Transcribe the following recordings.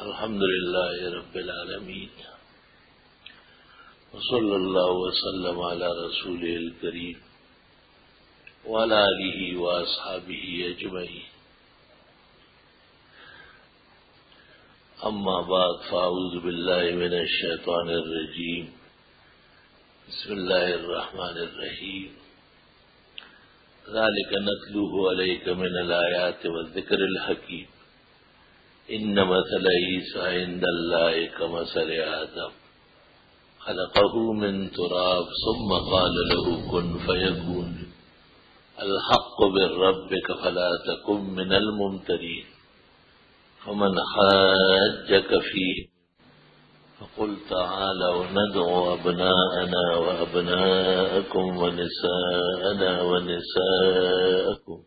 الحمد لله رب العالمين وصلى الله وسلم على رسوله الكريم وعلى آله وأصحابه أجمعين. أما بعد فأعوذ بالله من الشيطان الرجيم. بسم الله الرحمن الرحيم. ذلك نتلوه عليك من الآيات والذكر الحكيم. إن مثل عيسى عند الله كمثل آدم خلقه من تراب ثم قال له كن فيكون. الحق من ربك فلا تكن من الممترين. فمن حاجك فيه فقل تعالوا ندعو أبناءنا وأبناءكم ونساءنا ونساءكم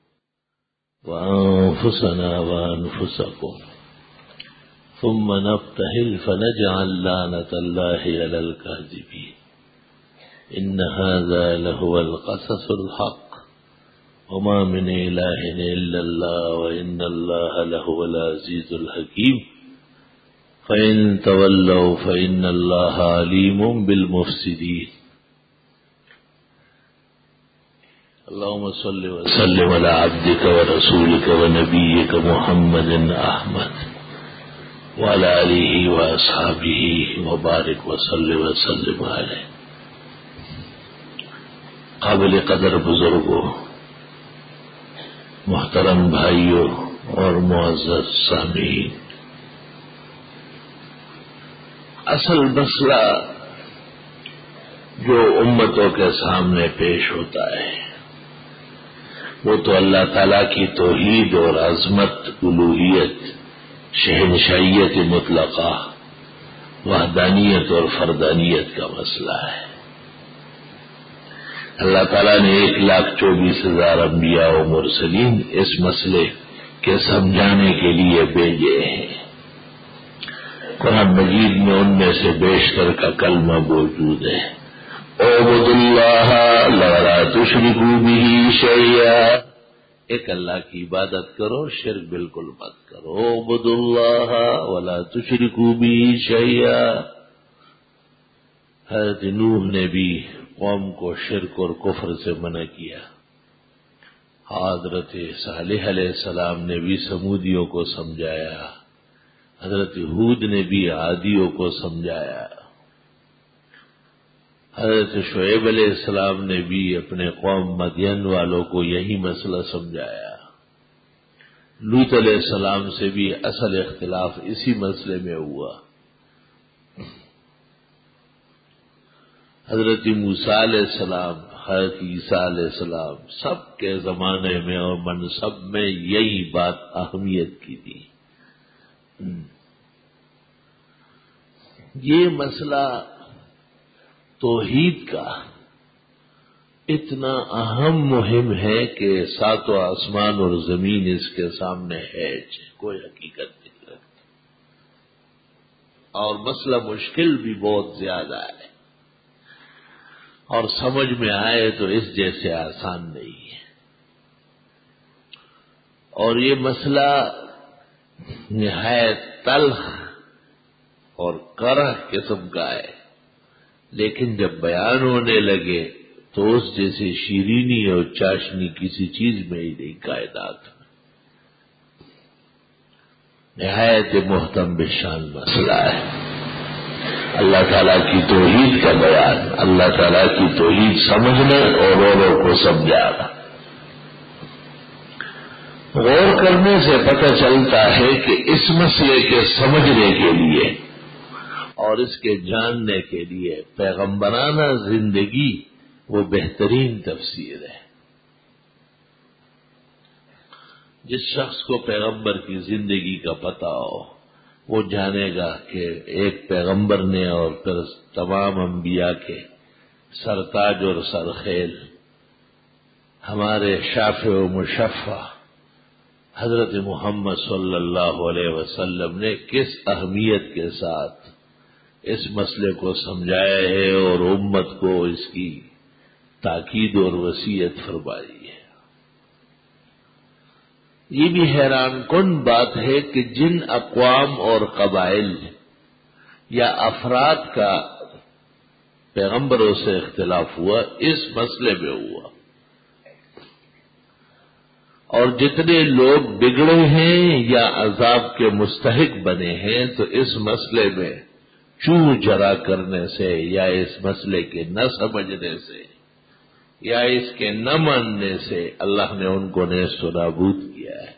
وأنفسنا وأنفسكم ثم نبتهل فنجعل لعنة الله على الكاذبين. إن هذا لهو القصص الحق وما من إله إلا الله وإن الله لهو العزيز الحكيم. فإن تولوا فإن الله عليم بالمفسدين. اللهم صل وسلم على عبدك ورسولك ونبيك محمد أحمد وعلى آله وأصحابه وبارك وسلم عليه. قابل قدر بزرگوں، محترم بھائیوں اور معزز سامعین، اصل مسئلہ جو امتوں کے سامنے پیش ہوتا ہے وہ تو اللہ تعالی کی توحید اور عظمت، الوہیت، شہنشاہیت مطلقہ، وحدانیت اور فردانیت کا مسئلہ ہے. اللہ تعالیٰ نے 1,24,000 انبیاء و مرسلین اس مسئلے کے سمجھانے کے لیے بھیجے ہیں. قرآن مجید میں ان میں سے بیشتر کا کلمہ موجود ہے. اعبدوا اللہ ولا تشرکوا بہ شیئا. ایک اللہ کی عبادت کرو، شرک بالکل مت کرو. اعبدوا اللہ ولا تشرکوا بہ شیئا. حضرت نوح نے بھی قوم کو شرک اور کفر سے منع کیا. حضرت صالح علیہ السلام نے بھی سمودیوں کو سمجھایا. حضرت ہود نے بھی عادیوں کو سمجھایا. حضرت شعیب علیہ السلام نے بھی اپنے قوم مدین والوں کو یہی مسئلہ سمجھایا. لوط علیہ السلام سے بھی اصل اختلاف اسی مسئلے میں ہوا. حضرت موسیٰ علیہ السلام، حضرت عیسیٰ علیہ السلام، سب کے زمانے میں اور منصب میں یہی بات اہمیت کی تھی. یہ مسئلہ توحید کا اتنا اہم مہم ہے کہ ساتوں آسمان اور زمین اس کے سامنے ہے، کوئی حقیقت نہیں رکھتی. اور مسئلہ مشکل بھی بہت زیادہ ہے، اور سمجھ میں آئے تو اس جیسے آسان نہیں ہے. اور یہ مسئلہ نہایت تلخ اور کرہ قسم کا ہے، لیکن جب بیان ہونے لگے تو اس جیسی شیرینی اور چاشنی کسی چیز میں ہی نہیں کائنات میں. نہایت محترم بشان مسئلہ ہے. اللہ تعالیٰ کی توحید کا بیان، اللہ تعالیٰ کی توحید سمجھنا اور اوروں کو سمجھانا. غور کرنے سے پتہ چلتا ہے کہ اس مسئلے کے سمجھنے کے لیے اور اس کے جاننے کے لیے پیغمبرانہ زندگی وہ بہترین تفسیر ہے. جس شخص کو پیغمبر کی زندگی کا پتہ ہو وہ جانے گا کہ ایک پیغمبر نے اور پھر تمام انبیاء کے سرتاج اور سرخیل ہمارے شافع و مشفع حضرت محمد صلی اللہ علیہ وسلم نے کس اہمیت کے ساتھ اس مسئلے کو سمجھایا ہے اور امت کو اس کی تاکید اور وصیت فرمائی ہے. یہ بھی حیران کن بات ہے کہ جن اقوام اور قبائل یا افراد کا پیغمبروں سے اختلاف ہوا اس مسئلے میں ہوا، اور جتنے لوگ بگڑے ہیں یا عذاب کے مستحق بنے ہیں تو اس مسئلے میں چوں جرا کرنے سے یا اس مسئلے کے نہ سمجھنے سے یا اس کے نہ ماننے سے اللہ نے ان کو نیست و نابود کیا ہے۔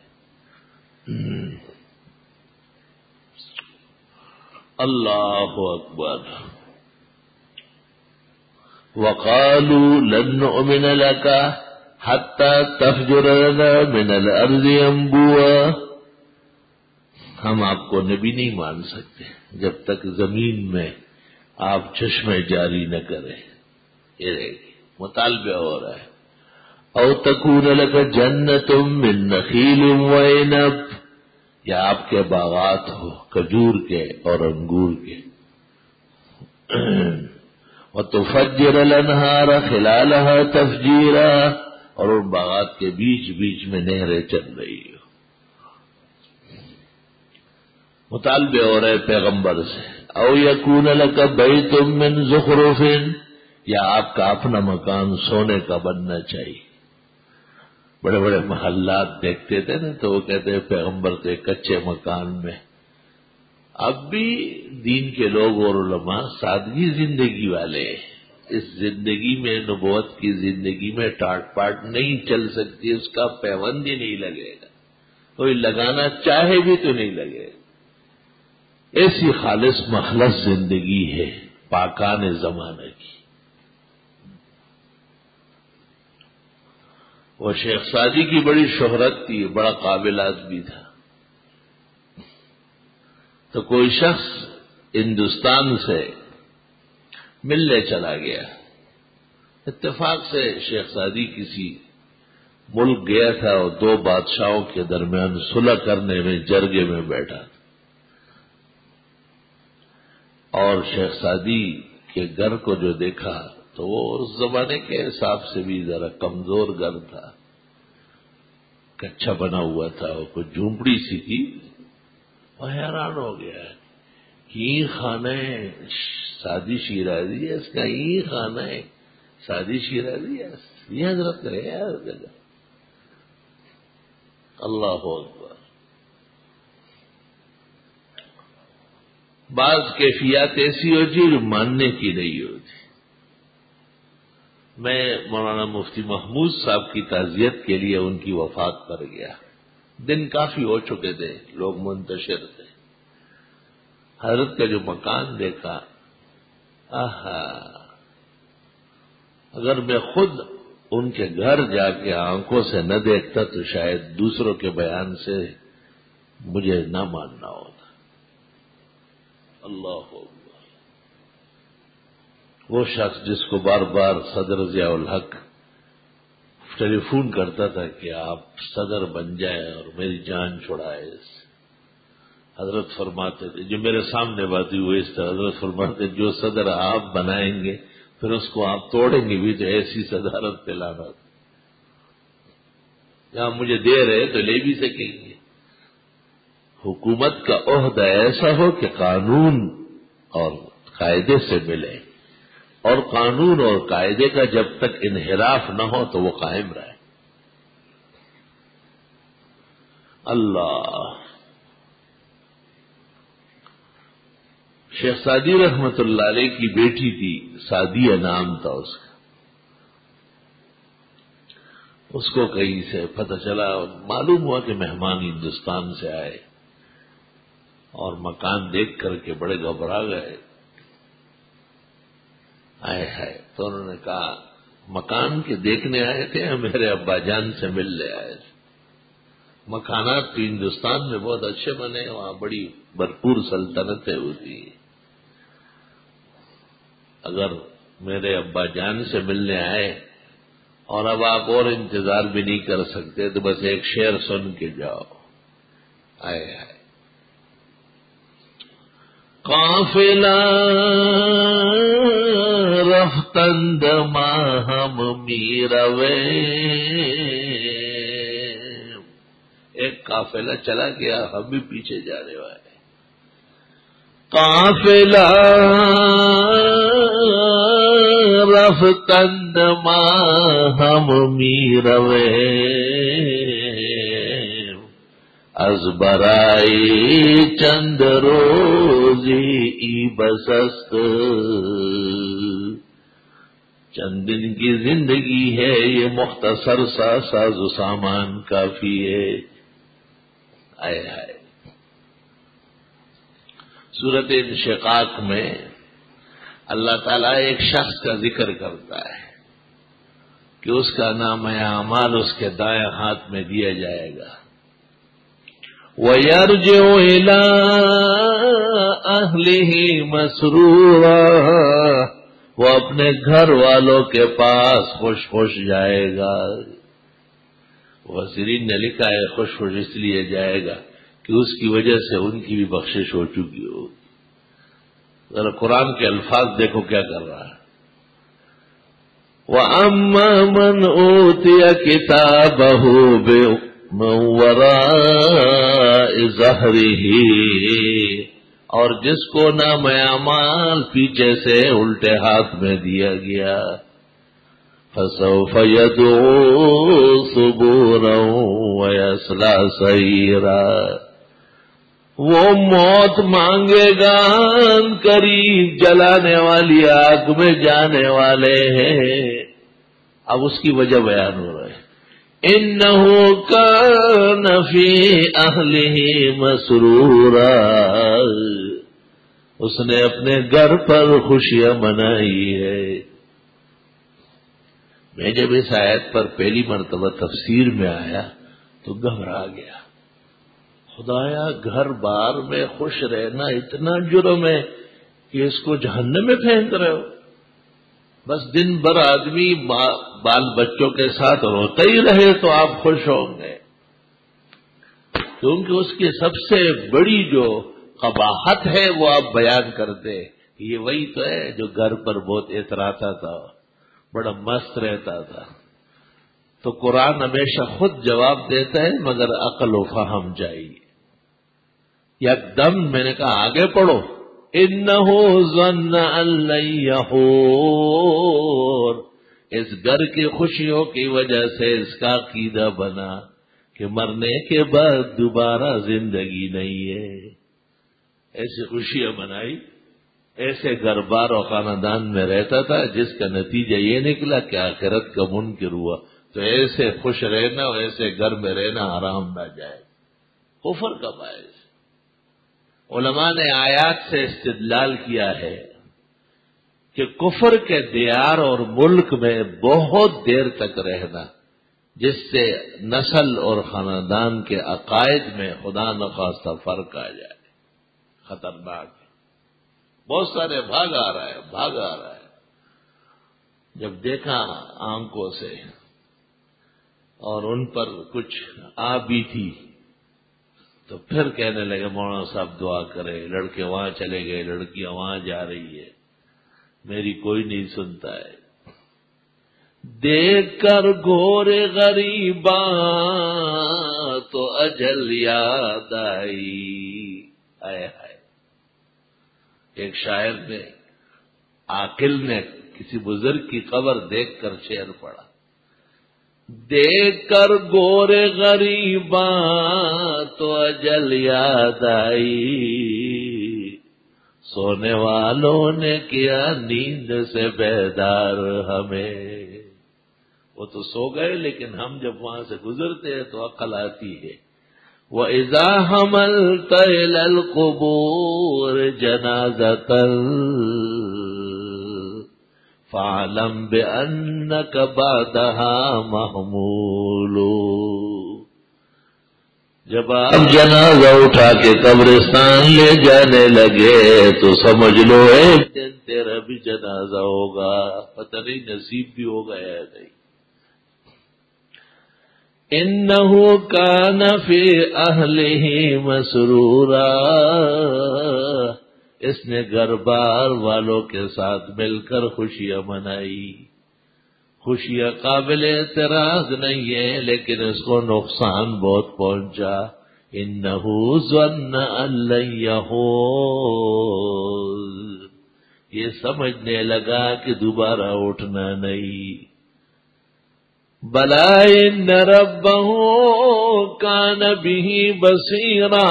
اللہ اکبر۔ وقالوا لن نؤمن لك حتى تفجر لنا من الارض ينبوعا، ہم آپ کو نبی نہیں مان سکتے جب تک زمین میں آپ چشمے جاری نہ کریں۔ یہ رہے گی، مطالبہ ہو رہا ہے۔ او تکون لك جنت من نخیل وعنب، یا آپ کے باغات ہو کھجور کے اور انگور کے۔ وتفجر الانہار خلالها تفجیرا، اور ان باغات کے بیچ بیچ میں نہریں چل رہی ہو۔ مطالبے ہو رہے پیغمبر سے۔ او یکون لک بیت من زخرف، یا آپ کا اپنا مکان سونے کا بننا چاہیے۔ بڑے بڑے محلات دیکھتے تھے نا تو وہ کہتے ہیں پیغمبر کے کچے مکان میں۔ اب بھی دین کے لوگ اور علماء سادگی زندگی والے ہیں، اس زندگی میں نبوت کی زندگی میں ٹاٹ پاٹ نہیں چل سکتی، اس کا پیوند ہی نہیں لگے گا، کوئی لگانا چاہے بھی تو نہیں لگے گا۔ ایسی خالص مخلص زندگی ہے پاکان زمانہ کی۔ وہ شیخ سعدی کی بڑی شہرت تھی، بڑا قابل آدمی تھا، تو کوئی شخص ہندوستان سے ملنے چلا گیا۔ اتفاق سے شیخ سعدی کسی ملک گیا تھا اور دو بادشاہوں کے درمیان صلح کرنے میں جرگے میں بیٹھا تھا، اور شیخ سعدی کے گھر کو جو دیکھا تو وہ اس زمانے کے حساب سے بھی ذرا کمزور گھر تھا، کچا بنا ہوا تھا، وہ کوئی جھونپڑی سی تھی۔ وہ حیران ہو گیا کہ یہ خانہ سعدی شیرازی ہے، اس کا یہ خانہ ہے سعدی شیرازی ہے، یہ حضرت رہے یار جگہ۔ اللہ اکبر۔ بعض کیفیات ایسی ہوتی جو ماننے کی نہیں ہوتی۔ میں مولانا مفتی محمود صاحب کی تعزیت کے لیے ان کی وفات پر گیا، دن کافی ہو چکے تھے، لوگ منتشر تھے۔ حضرت کا جو مکان دیکھا، اگر میں خود ان کے گھر جا کے آنکھوں سے نہ دیکھتا تو شاید دوسروں کے بیان سے مجھے نہ ماننا ہوتا۔ اللہ اکبر۔ وہ شخص جس کو بار بار صدر ضیاء الحق ٹیلی فون کرتا تھا کہ آپ صدر بن جائیں اور میری جان چھڑائے، حضرت فرماتے تھے، جو میرے سامنے بات ہوئی اس طرح، حضرت فرماتے جو صدر آپ بنائیں گے پھر اس کو آپ توڑیں گے بھی تو ایسی صدارت پہ لانا، جہاں مجھے دے رہے تو لے بھی سکیں گے۔ حکومت کا عہدہ ایسا ہو کہ قانون اور قاعدے سے ملے، اور قانون اور قاعدے کا جب تک انحراف نہ ہو تو وہ قائم رہے۔ اللہ۔ شیخ سعدی رحمت اللہ علیہ کی بیٹی تھی، سعدیہ نام تھا اس کا۔ اس کو کہیں سے پتہ چلا، معلوم ہوا کہ مہمان ہندوستان سے آئے، اور مکان دیکھ کر کے بڑے گھبرا گئے۔ آئے ہے تو انہوں نے کہا مکان کے دیکھنے آئے تھے، میرے ابا جان سے ملنے آئے تھے۔ مکانات تو ہندوستان میں بہت اچھے بنے، وہاں بڑی بھرپور سلطنتیں ہوتی ہیں۔ اگر میرے ابا جان سے ملنے آئے اور اب آپ اور انتظار بھی نہیں کر سکتے تو بس ایک شعر سن کے جاؤ۔ آئے آئے قافلہ رفتند ماہم میروے، قافلہ چلا گیا، ہم بھی پیچھے جانے والے. قافلہ رفتند ما ہم میروے از برائی چند روزی ای بسست. چند دن کی زندگی ہے، یہ مختصر سا ساز و سامان کافی ہے. آئے ہائے. سورۃ انشقاق میں اللہ تعالیٰ ایک شخص کا ذکر کرتا ہے کہ اس کا نام اعمال اس کے دائیں ہاتھ میں دیا جائے گا. وَيَرْجِعُ إِلَىٰ أَهْلِهِ مَسْرُورًا، وہ اپنے گھر والوں کے پاس خوش خوش جائے گا. مفسرین نے لکھا ہے خوش خوش اس لیے جائے گا کہ اس کی وجہ سے ان کی بھی بخشش ہو چکی ہوگی. ذرا قرآن کے الفاظ دیکھو کیا کر رہا ہے. وَأَمَّا مَنْ أُوتِيَ كِتَابَهُ مِنْ وَرَاءِ ظَهْرِهِ، اور جس کو نام اعمال پیچھے سے الٹے ہاتھ میں دیا گیا، فَسَوْفَ يَدْعُو ثُبُورًا وَيَصْلَىٰ سَعِيرًا، وہ موت مانگے گا قریب جلانے والی آگ میں جانے والے ہیں. اب اس کی وجہ بیان ہو رہا ہے. انه كان في اهله مسرورا، اس نے اپنے گھر پر خوشیاں منائی ہے. میں جب اس آیت پر پہلی مرتبہ تفسیر میں آیا تو گھبرا گیا. خدایا گھر بار میں خوش رہنا اتنا جرم ہے کہ اس کو جہنم میں پھینک رہے ہو. بس دن بھر آدمی بال بچوں کے ساتھ روتا ہی رہے تو آپ خوش ہوں گے، کیونکہ اس کی سب سے بڑی جو قباحت ہے وہ آپ بیان کرتے. یہ وہی تو ہے جو گھر پر بہت اتراتا تھا، بڑا مست رہتا تھا. تو قرآن ہمیشہ خود جواب دیتا ہے مگر عقل و فہم چاہیے. یک دم میں نے کہا آگے پڑھو. انہو ظن ان لن یحور، اس گھر کی خوشیوں کی وجہ سے اس کا عقیدہ بنا کہ مرنے کے بعد دوبارہ زندگی نہیں ہے. ایسی خوشیاں منائی، ایسے گھر بار اور خاندان میں رہتا تھا جس کا نتیجہ یہ نکلا کہ آخرت کا منکر ہوا. تو ایسے خوش رہنا اور ایسے گھر میں رہنا حرام نہ جائے، کفر کا باعث. علماء نے آیات سے استدلال کیا ہے کہ کفر کے دیار اور ملک میں بہت دیر تک رہنا، جس سے نسل اور خاندان کے عقائد میں خدا نخواستہ فرق آ جائے، خطرناک ہے. بہت سارے بھاگ آ رہا ہے. جب دیکھا آنکھوں سے اور ان پر کچھ آ بھی تھی تو پھر کہنے لگے مولانا صاحب دعا کرے. لڑکے وہاں چلے گئے، لڑکیاں وہاں جا رہی ہے، میری کوئی نہیں سنتا ہے. دیکھ کر گورے غریباں تو اجل یاد آئی. آئے ہائے. ایک شاعر نے، عاقل نے کسی بزرگ کی قبر دیکھ کر شعر پڑھا. دیکھ کر گورے غریباں تو اجل یاد آئی، سونے والوں نے کیا نیند سے بیدار ہمیں. وہ تو سو گئے لیکن ہم جب وہاں سے گزرتے ہیں تو عقل آتی ہے. وَإِذَا حَمَلْتَ إِلَى الْقُبُورِ جَنَازَةً فَاعْلَمْ بِأَنَّكَ بَعْدَهَا مَحْمُولٌ. جب آپ جنازہ اٹھا کے قبرستان لے جانے لگے تو سمجھ لو ایک دن تیرا بھی جنازہ ہوگا. پتہ نہیں نصیب بھی ہوگا یا نہیں. انہ کان فی اہلہ مسرورا، اس نے گھر بار والوں کے ساتھ مل کر خوشیاں منائی. خوشیاں قابل اعتراض نہیں ہے لیکن اس کو نقصان بہت پہنچا. انہ ظن ان لن یحور، یہ سمجھنے لگا کہ دوبارہ اٹھنا نہیں۔ بلا ان ربہ کان بہ بصیرا،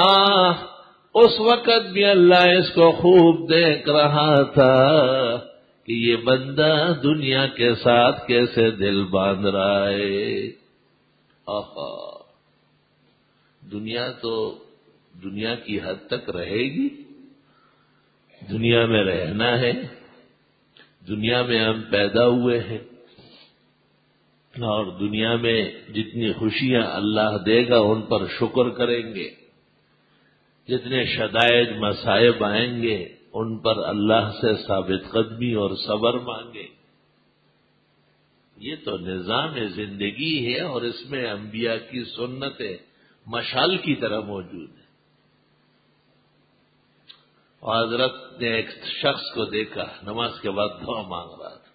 اس وقت بھی اللہ اس کو خوب دیکھ رہا تھا کہ یہ بندہ دنیا کے ساتھ کیسے دل باندھ رہا ہے۔ آہا، دنیا تو دنیا کی حد تک رہے گی، دنیا میں رہنا ہے، دنیا میں ہم پیدا ہوئے ہیں، اور دنیا میں جتنی خوشیاں اللہ دے گا ان پر شکر کریں گے، جتنے شدائد مصائب آئیں گے ان پر اللہ سے ثابت قدمی اور صبر مانگے۔ یہ تو نظام زندگی ہے، اور اس میں انبیاء کی سنتیں مشال کی طرح موجود ہیں۔ اور حضرت نے ایک شخص کو دیکھا نماز کے بعد دعا مانگ رہا تھا۔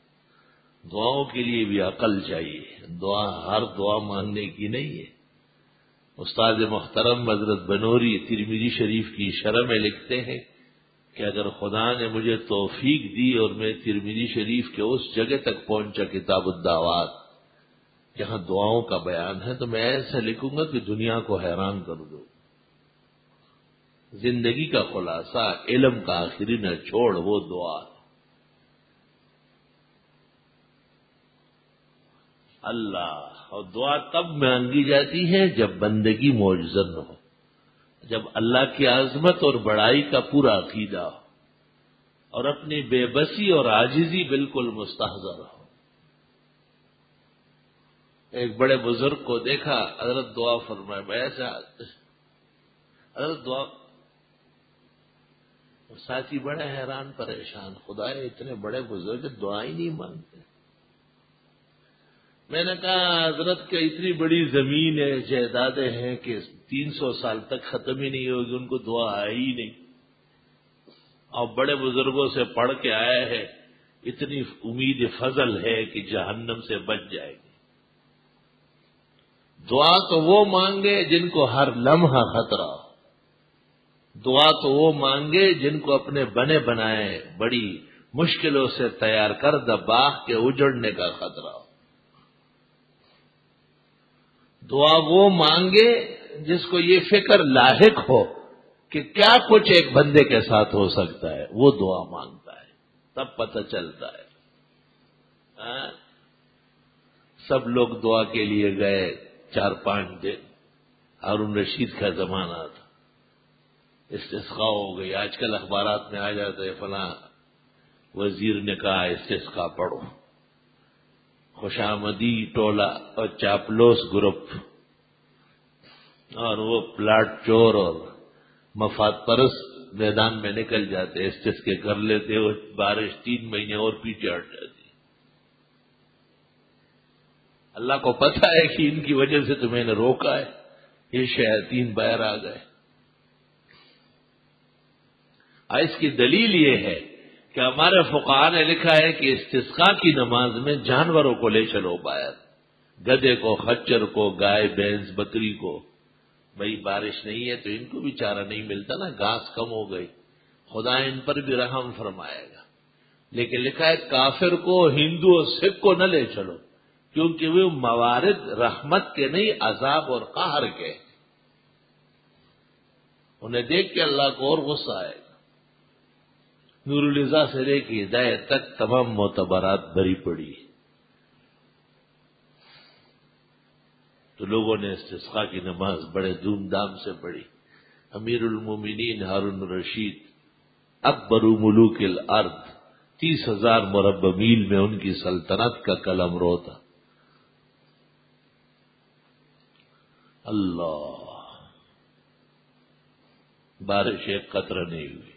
دعاؤں کے لیے بھی عقل چاہیے، دعا ہر دعا مانگنے کی نہیں ہے۔ استاد محترم حضرت بنوری ترمذی شریف کی شرح میں لکھتے ہیں کہ اگر خدا نے مجھے توفیق دی اور میں ترمذی شریف کے اس جگہ تک پہنچا کتاب الدعوات جہاں دعاؤں کا بیان ہے، تو میں ایسا لکھوں گا کہ دنیا کو حیران کر دوں۔ زندگی کا خلاصہ، علم کا آخری نچوڑ وہ دعا ہے۔ اللہ، اور دعا تب مانگی جاتی ہے جب بندگی معجزہ ہو، جب اللہ کی عظمت اور بڑائی کا پورا عقیدہ ہو، اور اپنی بے بسی اور عاجزی بالکل مستحضر ہو۔ ایک بڑے بزرگ کو دیکھا، حضرت دعا فرمائے، میں ایسا حضرت دعا، ساتھی بڑے حیران پریشان، خدا اتنے بڑے بزرگ دعا ہی نہیں مانگتے۔ میں نے کہا حضرت کہ اتنی بڑی زمین ہے، جائیدادیں ہیں کہ 300 سال تک ختم ہی نہیں ہوگی، ان کو دعا آئی ہی نہیں، اور بڑے بزرگوں سے پڑھ کے آیا ہے، اتنی امید فضل ہے کہ جہنم سے بچ جائے گی۔ دعا تو وہ مانگے جن کو ہر لمحہ خطرہ ہو، دعا تو وہ مانگے جن کو اپنے بنے بنائے بڑی مشکلوں سے تیار کردہ باغ کے اجڑنے کا خطرہ ہو۔ دعا وہ مانگے جس کو یہ فکر لاحق ہو کہ کیا کچھ ایک بندے کے ساتھ ہو سکتا ہے، وہ دعا مانگتا ہے، تب پتہ چلتا ہے۔ سب لوگ دعا کے لیے گئے، 4-5 دن، ہارون رشید کا زمانہ تھا، استسقاء ہو گئی۔ آج کل اخبارات میں آ جاتا ہے فلاں وزیر نے کہا استسقاء پڑھو، خوشامدی ٹولہ اور چاپلوس گروپ اور وہ پلاٹ چور اور مفاد پرست میدان میں نکل جاتے، استسقاء کر لیتے، وہ بارش 3 مہینے اور پیچھے ہٹ جاتی۔ اللہ کو پتہ ہے کہ ان کی وجہ سے تو میں نے روکا ہے، یہ شیاطین باہر آ گئے۔ اس کی دلیل یہ ہے کہ ہمارے فقہاء نے لکھا ہے کہ استسقاء کی نماز میں جانوروں کو لے چلو باہر، گدھے کو، خچر کو، گائے، بھینس، بکری کو۔ بھئی بارش نہیں ہے تو ان کو بھی چارہ نہیں ملتا نا، گھاس کم ہو گئی، خدا ان پر بھی رحم فرمائے گا۔ لیکن لکھا ہے کافر کو، ہندو اور سکھ کو نہ لے چلو، کیونکہ وہ موارد رحمت کے نہیں، عذاب اور قہر کے، انہیں دیکھ کے اللہ کو اور غصہ آئے گا۔ نور الرضا سے لے کے ہدایت تک تمام معتبرات بری پڑی، تو لوگوں نے استسقاء کی نماز بڑے دھوم دھام سے پڑھی۔ امیر المومنین ہارون الرشید اکبر ملوک الارض، 30,000 مربع میل میں ان کی سلطنت کا قلمرو تھا۔ اللہ، بارش ایک قطرہ نہیں ہوئی،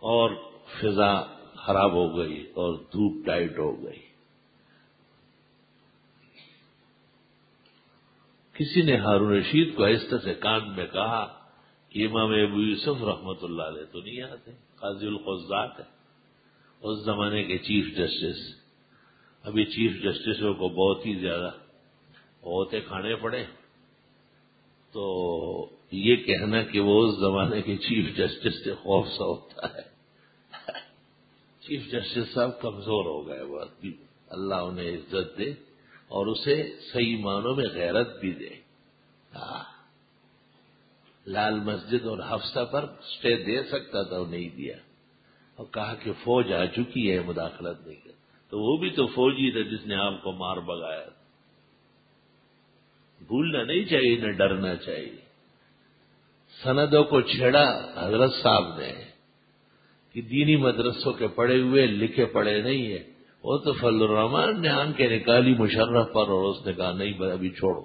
اور فضا خراب ہو گئی، اور دھوپ ٹائٹ ہو گئی۔ کسی نے ہارون رشید کو آہستہ سے کان میں کہا کہ امام ابو یوسف رحمۃ اللہ علیہ تو نہیں آتے، قاضی القضات ہے، اس زمانے کے چیف جسٹس۔ ابھی چیف جسٹسوں کو بہت ہی زیادہ ہوتے کھانے پڑے، تو یہ کہنا کہ وہ اس زمانے کے چیف جسٹس سے خوف سا ہوتا ہے، چیف جسٹس صاحب کمزور ہو گئے، وہ اللہ انہیں عزت دے اور اسے صحیح معنوں میں غیرت بھی دے۔ لال مسجد اور حفصہ پر سٹے دے سکتا تھا، وہ نہیں دیا، اور کہا کہ فوج آ چکی ہے، مداخلت نہیں کر۔ تو وہ بھی تو فوجی تھا جس نے آپ کو مار بگایا۔ بھولنا نہیں چاہیے، نہ ڈرنا چاہیے۔ سندوں کو چھیڑا حضرت صاحب نے کہ دینی مدرسوں کے پڑھے ہوئے لکھے پڑھے نہیں ہے، وہ تو فضل الرحمان نے آنکھیں نکالی مشرف پر اور اس نے کہا نہیں ابھی چھوڑو،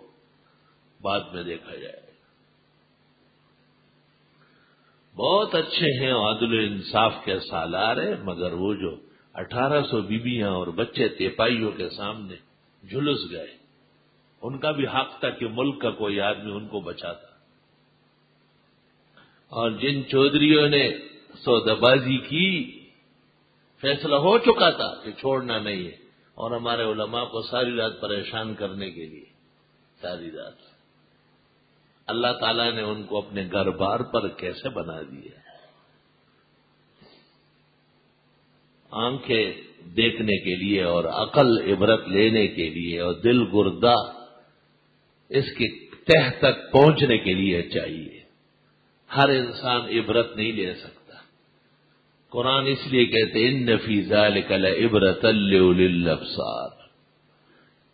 بعد میں دیکھا جائے۔ بہت اچھے ہیں، عدل و انصاف کے سالار ہیں، مگر وہ جو 1800 بیویاں اور بچے تیپائیوں کے سامنے جھلس گئے، ان کا بھی حق تھا کہ ملک کا کوئی آدمی ان کو بچاتا۔ اور جن چودھریوں نے سودا بازی کی، فیصلہ ہو چکا تھا کہ چھوڑنا نہیں ہے، اور ہمارے علماء کو ساری رات پریشان کرنے کے لیے، ساری رات اللہ تعالیٰ نے ان کو اپنے گھر بار پر کیسے بنا دیا۔ آنکھیں دیکھنے کے لیے اور عقل عبرت لینے کے لیے اور دل گردہ اس کی تہ تک پہنچنے کے لیے چاہیے۔ ہر انسان عبرت نہیں لے سکتا۔ قرآن اس لیے کہتے ہیں ان فی ذلک لعبرۃ لأولی الابصار،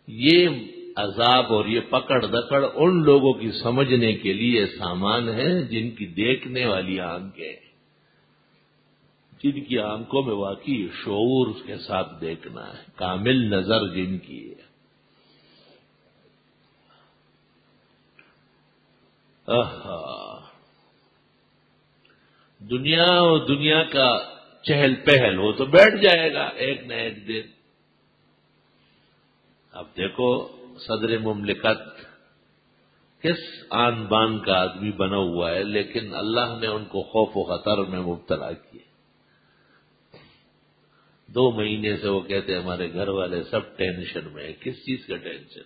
یہ عذاب اور یہ پکڑ دکڑ ان لوگوں کی سمجھنے کے لیے سامان ہے جن کی دیکھنے والی آنکھیں، جن کی آنکھوں میں واقعی شعور کے ساتھ دیکھنا ہے، کامل نظر جن کی ہے۔ دنیا اور دنیا کا چہل پہل ہو تو بیٹھ جائے گا ایک نہ ایک دن۔ اب دیکھو صدر مملکت کس آن بان کا آدمی بنا ہوا ہے، لیکن اللہ نے ان کو خوف و خطر میں مبتلا کیا۔ 2 مہینے سے وہ کہتے ہیں ہمارے گھر والے سب ٹینشن میں ہیں۔ کس چیز کا ٹینشن؟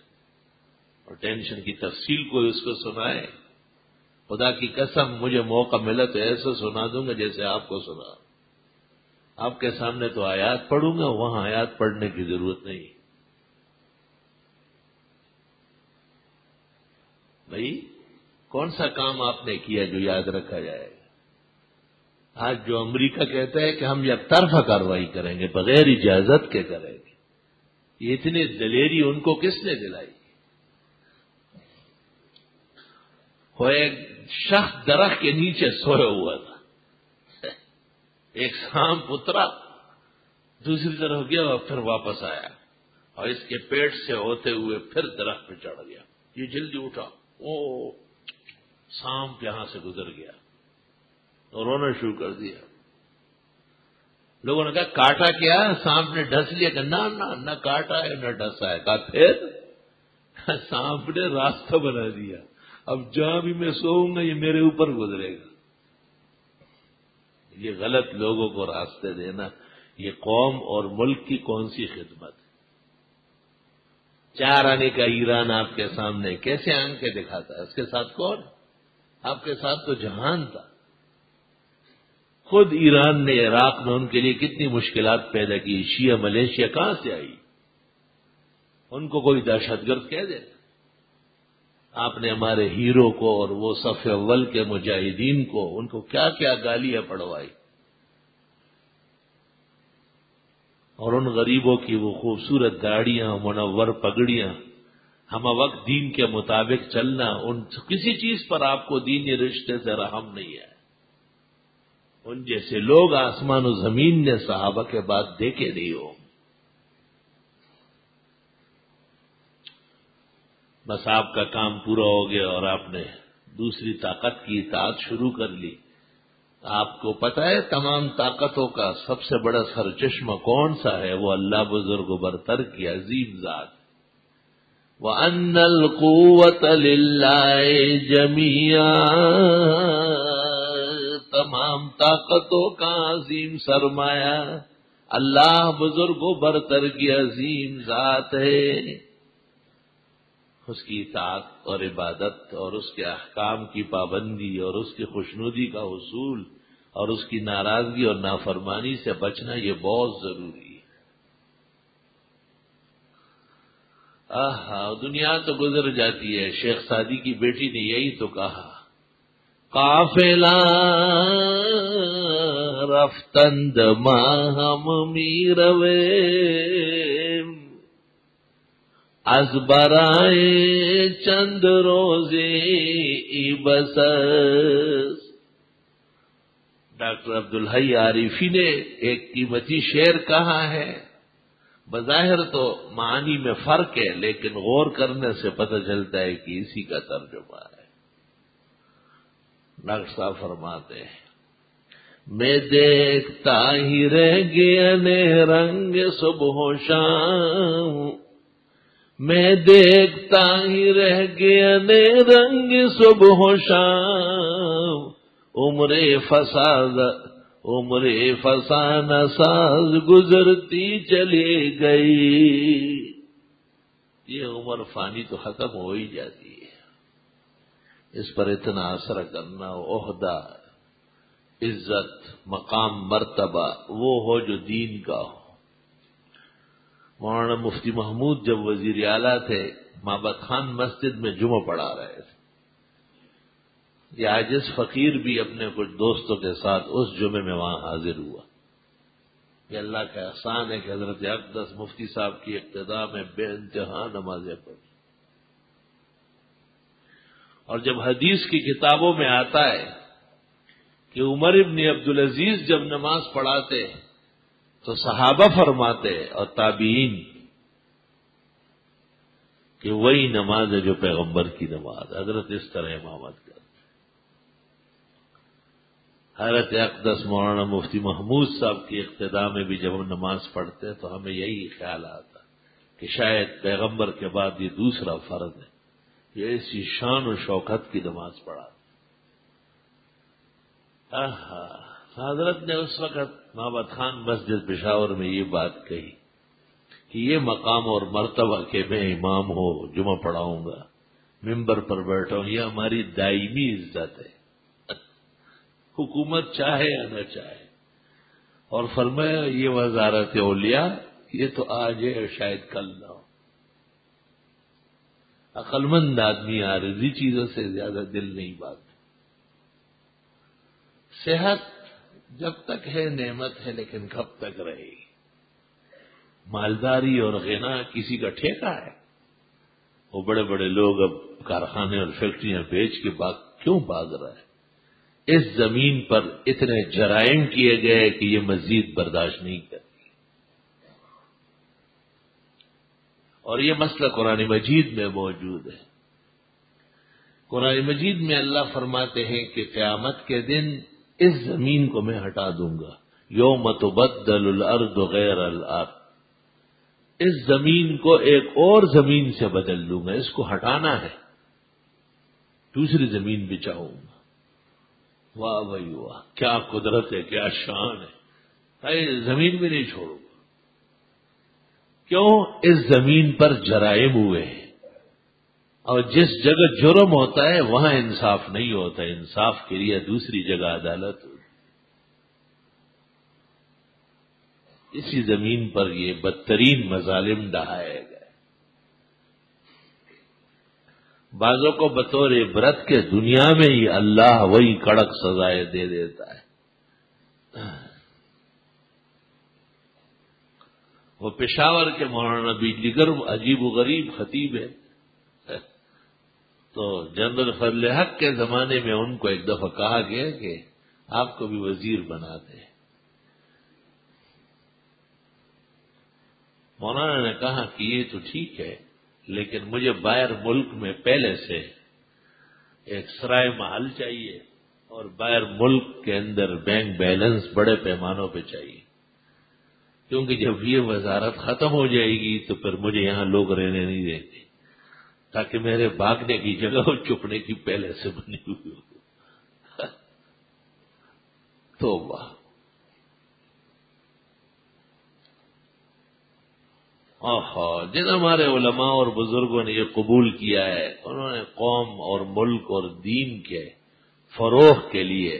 اور ٹینشن کی تفصیل کوئی اس کو سنائے؟ خدا کی قسم مجھے موقع ملا تو ایسا سنا دوں گا جیسے آپ کو سنا۔ آپ کے سامنے تو آیات پڑھوں گا، وہاں آیات پڑھنے کی ضرورت نہیں۔ بھائی کون سا کام آپ نے کیا جو یاد رکھا جائے گا؟ آج جو امریکہ کہتا ہے کہ ہم یک طرفہ کارروائی کریں گے، بغیر اجازت کے کریں گے، یہ اتنی دلیری ان کو کس نے دلائی؟ وہ ایک شخص درخت کے نیچے سویا ہوا تھا، ایک سانپ اترا، دوسری طرف گیا اور پھر واپس آیا، اور اس کے پیٹ سے ہوتے ہوئے پھر درخت پہ چڑھ گیا۔ یہ جلدی اٹھا، او سانپ یہاں سے گزر گیا، اور رونا شروع کر دیا۔ لوگوں نے کہا کاٹا کیا؟ سانپ نے ڈس لیا؟ کہ نہ کاٹا ہے نہ ڈسا ہے۔ کہا پھر؟ سانپ نے راستہ بنا دیا، اب جہاں بھی میں سوؤں گا یہ میرے اوپر گزرے گا۔ یہ غلط لوگوں کو راستے دینا، یہ قوم اور ملک کی کون سی خدمت ہے؟ 4 آنے کا ایران آپ کے سامنے کیسے آنکھیں دکھاتا ہے؟ اس کے ساتھ کون؟ آپ کے ساتھ تو جہان تھا۔ خود ایران نے عراق میں ان کے لیے کتنی مشکلات پیدا کی۔ شیعہ ملیشیا کہاں سے آئی؟ ان کو کوئی دہشت گرد کہہ دے۔ آپ نے ہمارے ہیرو کو اور وہ صف اول کے مجاہدین کو، ان کو کیا کیا گالیاں پڑھوائی، اور ان غریبوں کی وہ خوبصورت داڑیاں، منور پگڑیاں، ہم وقت دین کے مطابق چلنا، ان کسی چیز پر آپ کو دینی رشتے سے رحم نہیں ہے۔ ان جیسے لوگ آسمان و زمین نے صحابہ کے بعد دیکھے نہیں ہو۔ بس آپ کا کام پورا ہو گیا اور آپ نے دوسری طاقت کی اطاعت شروع کر لی۔ آپ کو پتا ہے تمام طاقتوں کا سب سے بڑا سرچشمہ کون سا ہے؟ وہ اللہ بزرگ و برتر کی عظیم ذات۔ وَأَنَّ الْقُوَّةَ لِلَّهِ جَمِيعًا، تمام طاقتوں کا عظیم سرمایہ اللہ بزرگ و برتر کی عظیم ذات ہے۔ اس کی اطاعت اور عبادت اور اس کے احکام کی پابندی اور اس کی خوشنودی کا حصول اور اس کی ناراضگی اور نافرمانی سے بچنا یہ بہت ضروری ہے۔ دنیا تو گزر جاتی ہے، شیخ سعدی کی بیٹی نے یہی تو کہا، قافلہ رفتند ماہم میروے از برائے چند روزے بسس۔ ڈاکٹر عبدالحی عارفی نے ایک قیمتی شعر کہا ہے، بظاہر تو معنی میں فرق ہے لیکن غور کرنے سے پتہ چلتا ہے کہ اسی کا ترجمہ ہے۔ ڈاکٹر صاحب فرماتے ہیں، میں دیکھتا ہی رہ گیا نے رنگ صبح و شام، میں دیکھتا ہی رہ گیا نے رنگ صبح و شام، عمر فسان ساز گزرتی چلی گئی۔ یہ عمر فانی تو ختم ہو ہی جاتی ہے، اس پر اتنا اثر کرنا، عہدہ، عزت، مقام، مرتبہ وہ ہو جو دین کا ہو۔ مولانا مفتی محمود جب وزیر اعلیٰ تھے، مابد خان مسجد میں جمعہ پڑھا رہے تھے، یہ عاجز فقیر بھی اپنے کچھ دوستوں کے ساتھ اس جمعے میں وہاں حاضر ہوا۔ یہ اللہ کا احسان ہے کہ حضرت اقدس مفتی صاحب کی ابتدا میں بے انتہا نمازیں پڑھی، اور جب حدیث کی کتابوں میں آتا ہے کہ عمر ابن عبدالعزیز جب نماز پڑھاتے تو صحابہ فرماتے اور تابعین کہ وہی نماز ہے جو پیغمبر کی نماز، حضرت اس طرح امامت کرتے۔ حضرت اقدس مولانا مفتی محمود صاحب کی اقتداء میں بھی جب ہم نماز پڑھتے تو ہمیں یہی خیال آتا کہ شاید پیغمبر کے بعد یہ دوسرا فرد ہے، یہ ایسی شان و شوکت کی نماز پڑھا۔ حضرت نے اس وقت مابد خان مسجد پشاور میں یہ بات کہی کہ یہ مقام اور مرتبہ کہ میں امام ہو، جمعہ پڑھاؤں گا، ممبر پر بیٹھا ہوں، یہ ہماری دائمی عزت ہے، حکومت چاہے یا نہ چاہے۔ اور فرمایا یہ وزارت اولیاء یہ تو آج ہے شاید کل نہ ہو۔ عقل مند آدمی عارضی چیزوں سے زیادہ دل نہیں باندھتا۔ صحت جب تک ہے نعمت ہے، لیکن کب تک رہے گی؟ مالداری اور غنا کسی کا ٹھیکہ ہے؟ وہ بڑے بڑے لوگ اب کارخانے اور فیکٹریاں بیچ کے کیوں بھاگ رہا ہے؟ اس زمین پر اتنے جرائم کیے گئے کہ یہ مزید برداشت نہیں کرتی، اور یہ مسئلہ قرآن مجید میں موجود ہے۔ قرآن مجید میں اللہ فرماتے ہیں کہ قیامت کے دن اس زمین کو میں ہٹا دوں گا، یوم تبدل الارض غیر الارض، اس زمین کو ایک اور زمین سے بدل دوں گا، اس کو ہٹانا ہے، دوسری زمین بچاؤں گا۔ واہ بھائی واہ، کیا قدرت ہے، کیا شان ہے، زمین بھی نہیں چھوڑوں گا۔ کیوں؟ اس زمین پر جرائم ہوئے ہیں، اور جس جگہ جرم ہوتا ہے وہاں انصاف نہیں ہوتا، انصاف کے لیے دوسری جگہ عدالت ہوتی۔ اسی زمین پر یہ بدترین مظالم ڈھائے گئے، بعضوں کو بطور عبرت کے دنیا میں ہی اللہ وہی کڑک سزائے دے دیتا ہے۔ وہ پشاور کے مولانا دیگر عجیب و غریب خطیب ہے، تو جنرل فضل حق کے زمانے میں ان کو ایک دفعہ کہا گیا کہ آپ کو بھی وزیر بنا دیں۔ مولانا نے کہا کہ یہ تو ٹھیک ہے، لیکن مجھے باہر ملک میں پہلے سے ایک سرائے محل چاہیے، اور باہر ملک کے اندر بینک بیلنس بڑے پیمانوں پہ چاہیے، کیونکہ جب یہ وزارت ختم ہو جائے گی تو پھر مجھے یہاں لوگ رہنے نہیں دیں گے، تاکہ میرے بھاگنے کی جگہ اور چھپنے کی پہلے سے بنی ہوئی ہو۔ توبہ۔ جن ہمارے علماء اور بزرگوں نے یہ قبول کیا ہے، انہوں نے قوم اور ملک اور دین کے فروغ کے لیے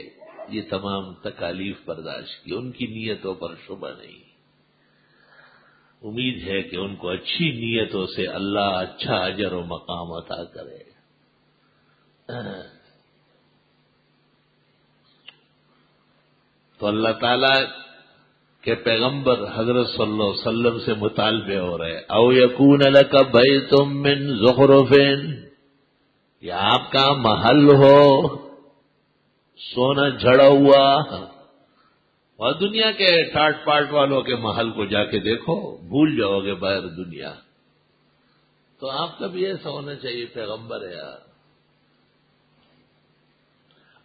یہ تمام تکالیف برداشت کی، ان کی نیتوں پر شبہ نہیں۔ امید ہے کہ ان کو اچھی نیتوں سے اللہ اچھا اجر و مقام عطا کرے۔ تو اللہ تعالی کے پیغمبر حضرت صلی اللہ علیہ وسلم سے مطالبے ہو رہے، او یکون لک بیت من زخرف، یا آپ کا محل ہو سونا جھڑا ہوا، اور دنیا کے ٹاٹ پاٹ والوں کے محل کو جا کے دیکھو، بھول جاؤ گے باہر دنیا۔ تو آپ کا بھی ایسا ہونا چاہیے، پیغمبر ہے یار۔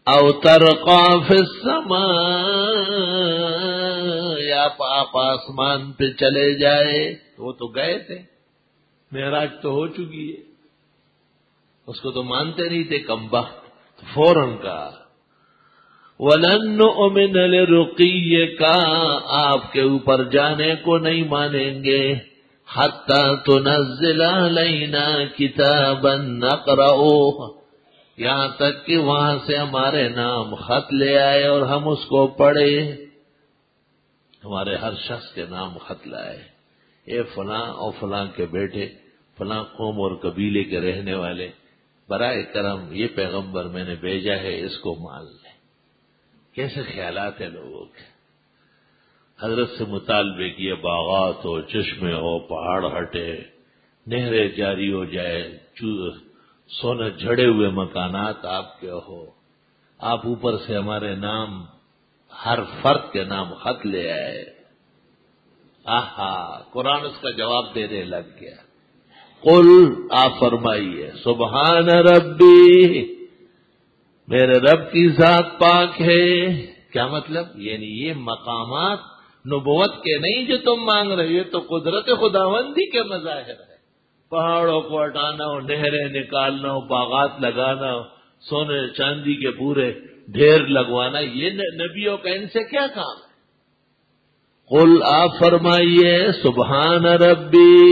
او ترقا فی السماء، یا آپ آسمان پہ چلے جائے، وہ تو گئے تھے، معراج تو ہو چکی ہے، اس کو تو مانتے نہیں تھے کم بخت، فوراً کہا وَلَن نُؤْمِنَ لِرُقِيِّكَ، آپ کے اوپر جانے کو نہیں مانیں گے، حَتَّى تُنَزِّلَ عَلَيْنَا كِتَابًا نَقْرَؤُهُ، یہاں تک کہ وہاں سے ہمارے نام خط لے آئے اور ہم اس کو پڑھے، ہمارے ہر شخص کے نام خط لائے، اے فلاں اور فلاں کے بیٹے، فلاں قوم اور قبیلے کے رہنے والے، برائے کرم یہ پیغمبر میں نے بھیجا ہے، اس کو مان لیں۔ کیسے خیالات ہیں لوگوں کے، حضرت سے مطالبے کیے، باغات ہو، چشمے ہو، پہاڑ ہٹے، نہریں جاری ہو جائے، سونا جھڑے ہوئے مکانات آپ کے ہو، آپ اوپر سے ہمارے نام، ہر فرد کے نام خط لے آئے۔ آہا، قرآن اس کا جواب دینے لگ گیا۔ قل، آپ فرمائیے، سبحان ربی، میرے رب کی ذات پاک ہے۔ کیا مطلب؟ یعنی یہ مقامات نبوت کے نہیں جو تم مانگ رہے، یہ تو قدرت خداوندی کے مظاہر ہے۔ پہاڑوں کو ہٹانا ہو، نہریں نکالنا ہو، باغات لگانا ہو، سونے چاندی کے پورے ڈھیر لگوانا، یہ نبیوں کا ان سے کیا کام ہے؟ قل، آپ فرمائیے، سبحان ربی،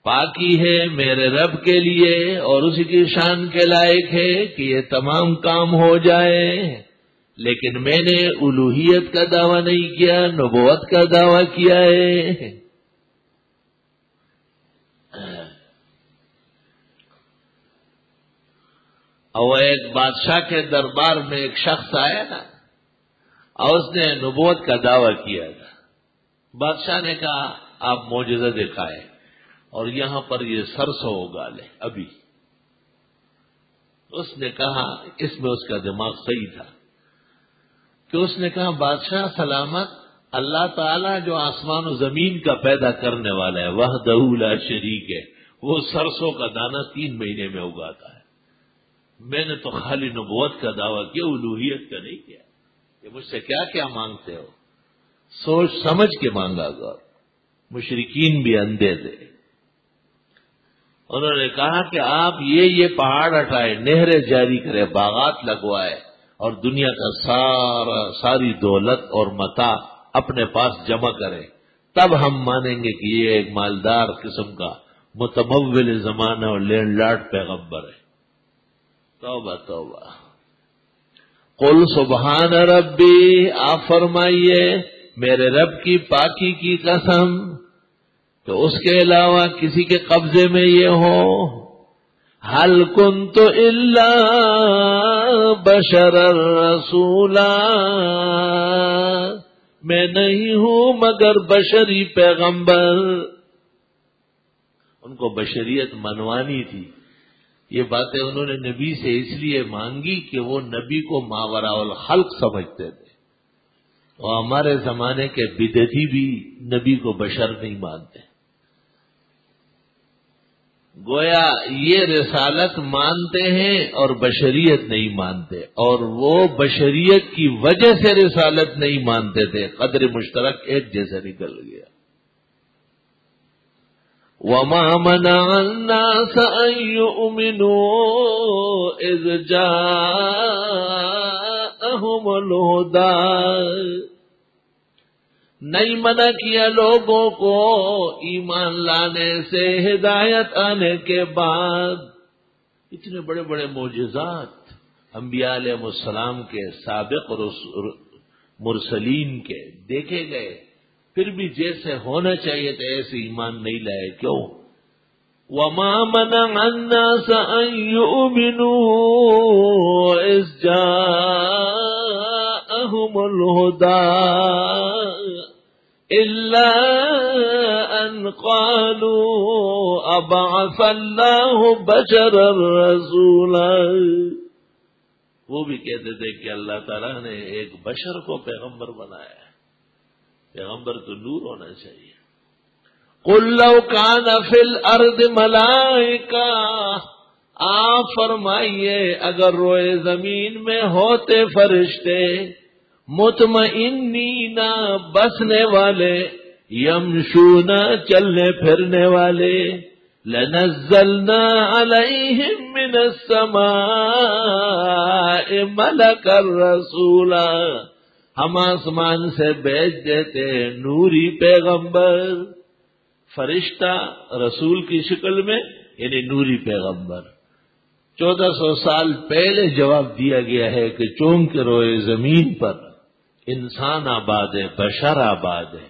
پاکی ہے میرے رب کے لیے اور اسی کی شان کے لائق ہے کہ یہ تمام کام ہو جائے، لیکن میں نے الوہیت کا دعویٰ نہیں کیا، نبوت کا دعویٰ کیا ہے۔ اور ایک بادشاہ کے دربار میں ایک شخص آیا نا، اور اس نے نبوت کا دعویٰ کیا تھا۔ بادشاہ نے کہا آپ معجزہ دکھائے اور یہاں پر یہ سرسوں اگا لے ابھی۔ اس نے کہا، اس میں اس کا دماغ صحیح تھا کہ اس نے کہا بادشاہ سلامت، اللہ تعالیٰ جو آسمان و زمین کا پیدا کرنے والا ہے، وحدہ لا شریک ہے، وہ سرسوں کا دانہ 3 مہینے میں اگاتا ہے۔ میں نے تو خالی نبوت کا دعویٰ کیا، الوہیت کا نہیں کیا۔ کہ مجھ سے کیا کیا مانگتے ہو، سوچ سمجھ کے مانگا گا۔ مشرکین بھی اندھے تھے، انہوں نے کہا کہ آپ یہ پہاڑ ہٹائے، نہریں جاری کرے، باغات لگوائے اور دنیا کا ساری دولت اور متاع اپنے پاس جمع کرے، تب ہم مانیں گے کہ یہ ایک مالدار قسم کا متمول زمانہ اور لینڈ لارڈ پیغمبر ہے۔ توبہ توبہ۔ قل سبحان ربی، آپ فرمائیے میرے رب کی پاکی کی قسم تو اس کے علاوہ کسی کے قبضے میں یہ ہو، حل کنت الا بشر رسولا، میں نہیں ہوں مگر بشری پیغمبر۔ ان کو بشریت منوانی تھی، یہ باتیں انہوں نے نبی سے اس لیے مانگی کہ وہ نبی کو ماوراء الخلق سمجھتے تھے، اور ہمارے زمانے کے بدعتی بھی نبی کو بشر نہیں مانتے۔ گویا یہ رسالت مانتے ہیں اور بشریت نہیں مانتے، اور وہ بشریت کی وجہ سے رسالت نہیں مانتے تھے، قدر مشترک ایک جیسا نکل گیا۔ وَمَا مَنَعَ النَّاسَ أَن يُؤْمِنُوا إِذْ جَاءَهُمُ الْهُدَىٰ، نہیں منع کیا لوگوں کو ایمان لانے سے ہدایت آنے کے بعد. اتنے بڑے بڑے معجزات انبیاء علیہ السلام کے سابق مرسلین کے دیکھے گئے، پھر بھی جیسے ہونا چاہیے تھا ایسے ایمان نہیں لائے. کیوں؟ وَمَا مَنَعَ النَّاسَ أَن يُؤْمِنُوا إِذْ جَاءَهُمُ الْهُدَىٰ إِلَّا أَن قَالُوا أَبَعَثَ اللَّهُ بَشَرًا رَّسُولًا. وہ بھی کہتے تھے کہ اللہ تعالیٰ نے ایک بشر کو پیغمبر بنایا ہے. پیغمبر تو نور ہونا چاہیے. قُل لَّوْ كَانَ فِي الْأَرْضِ مَلَائِكَةٌ، آپ فرمائیے اگر روئے زمین میں ہوتے فرشتے مطمئنین بسنے والے، یمشون چلنے پھرنے والے، لنزلنا علیہم من السماء ملکا رسولا، ہم آسمان سے بھیج دیتے نوری پیغمبر، فرشتہ رسول کی شکل میں، یعنی نوری پیغمبر. 1400 سال پہلے جواب دیا گیا ہے کہ چونکہ روئے زمین پر انسان آباد ہے، بشر آباد ہے،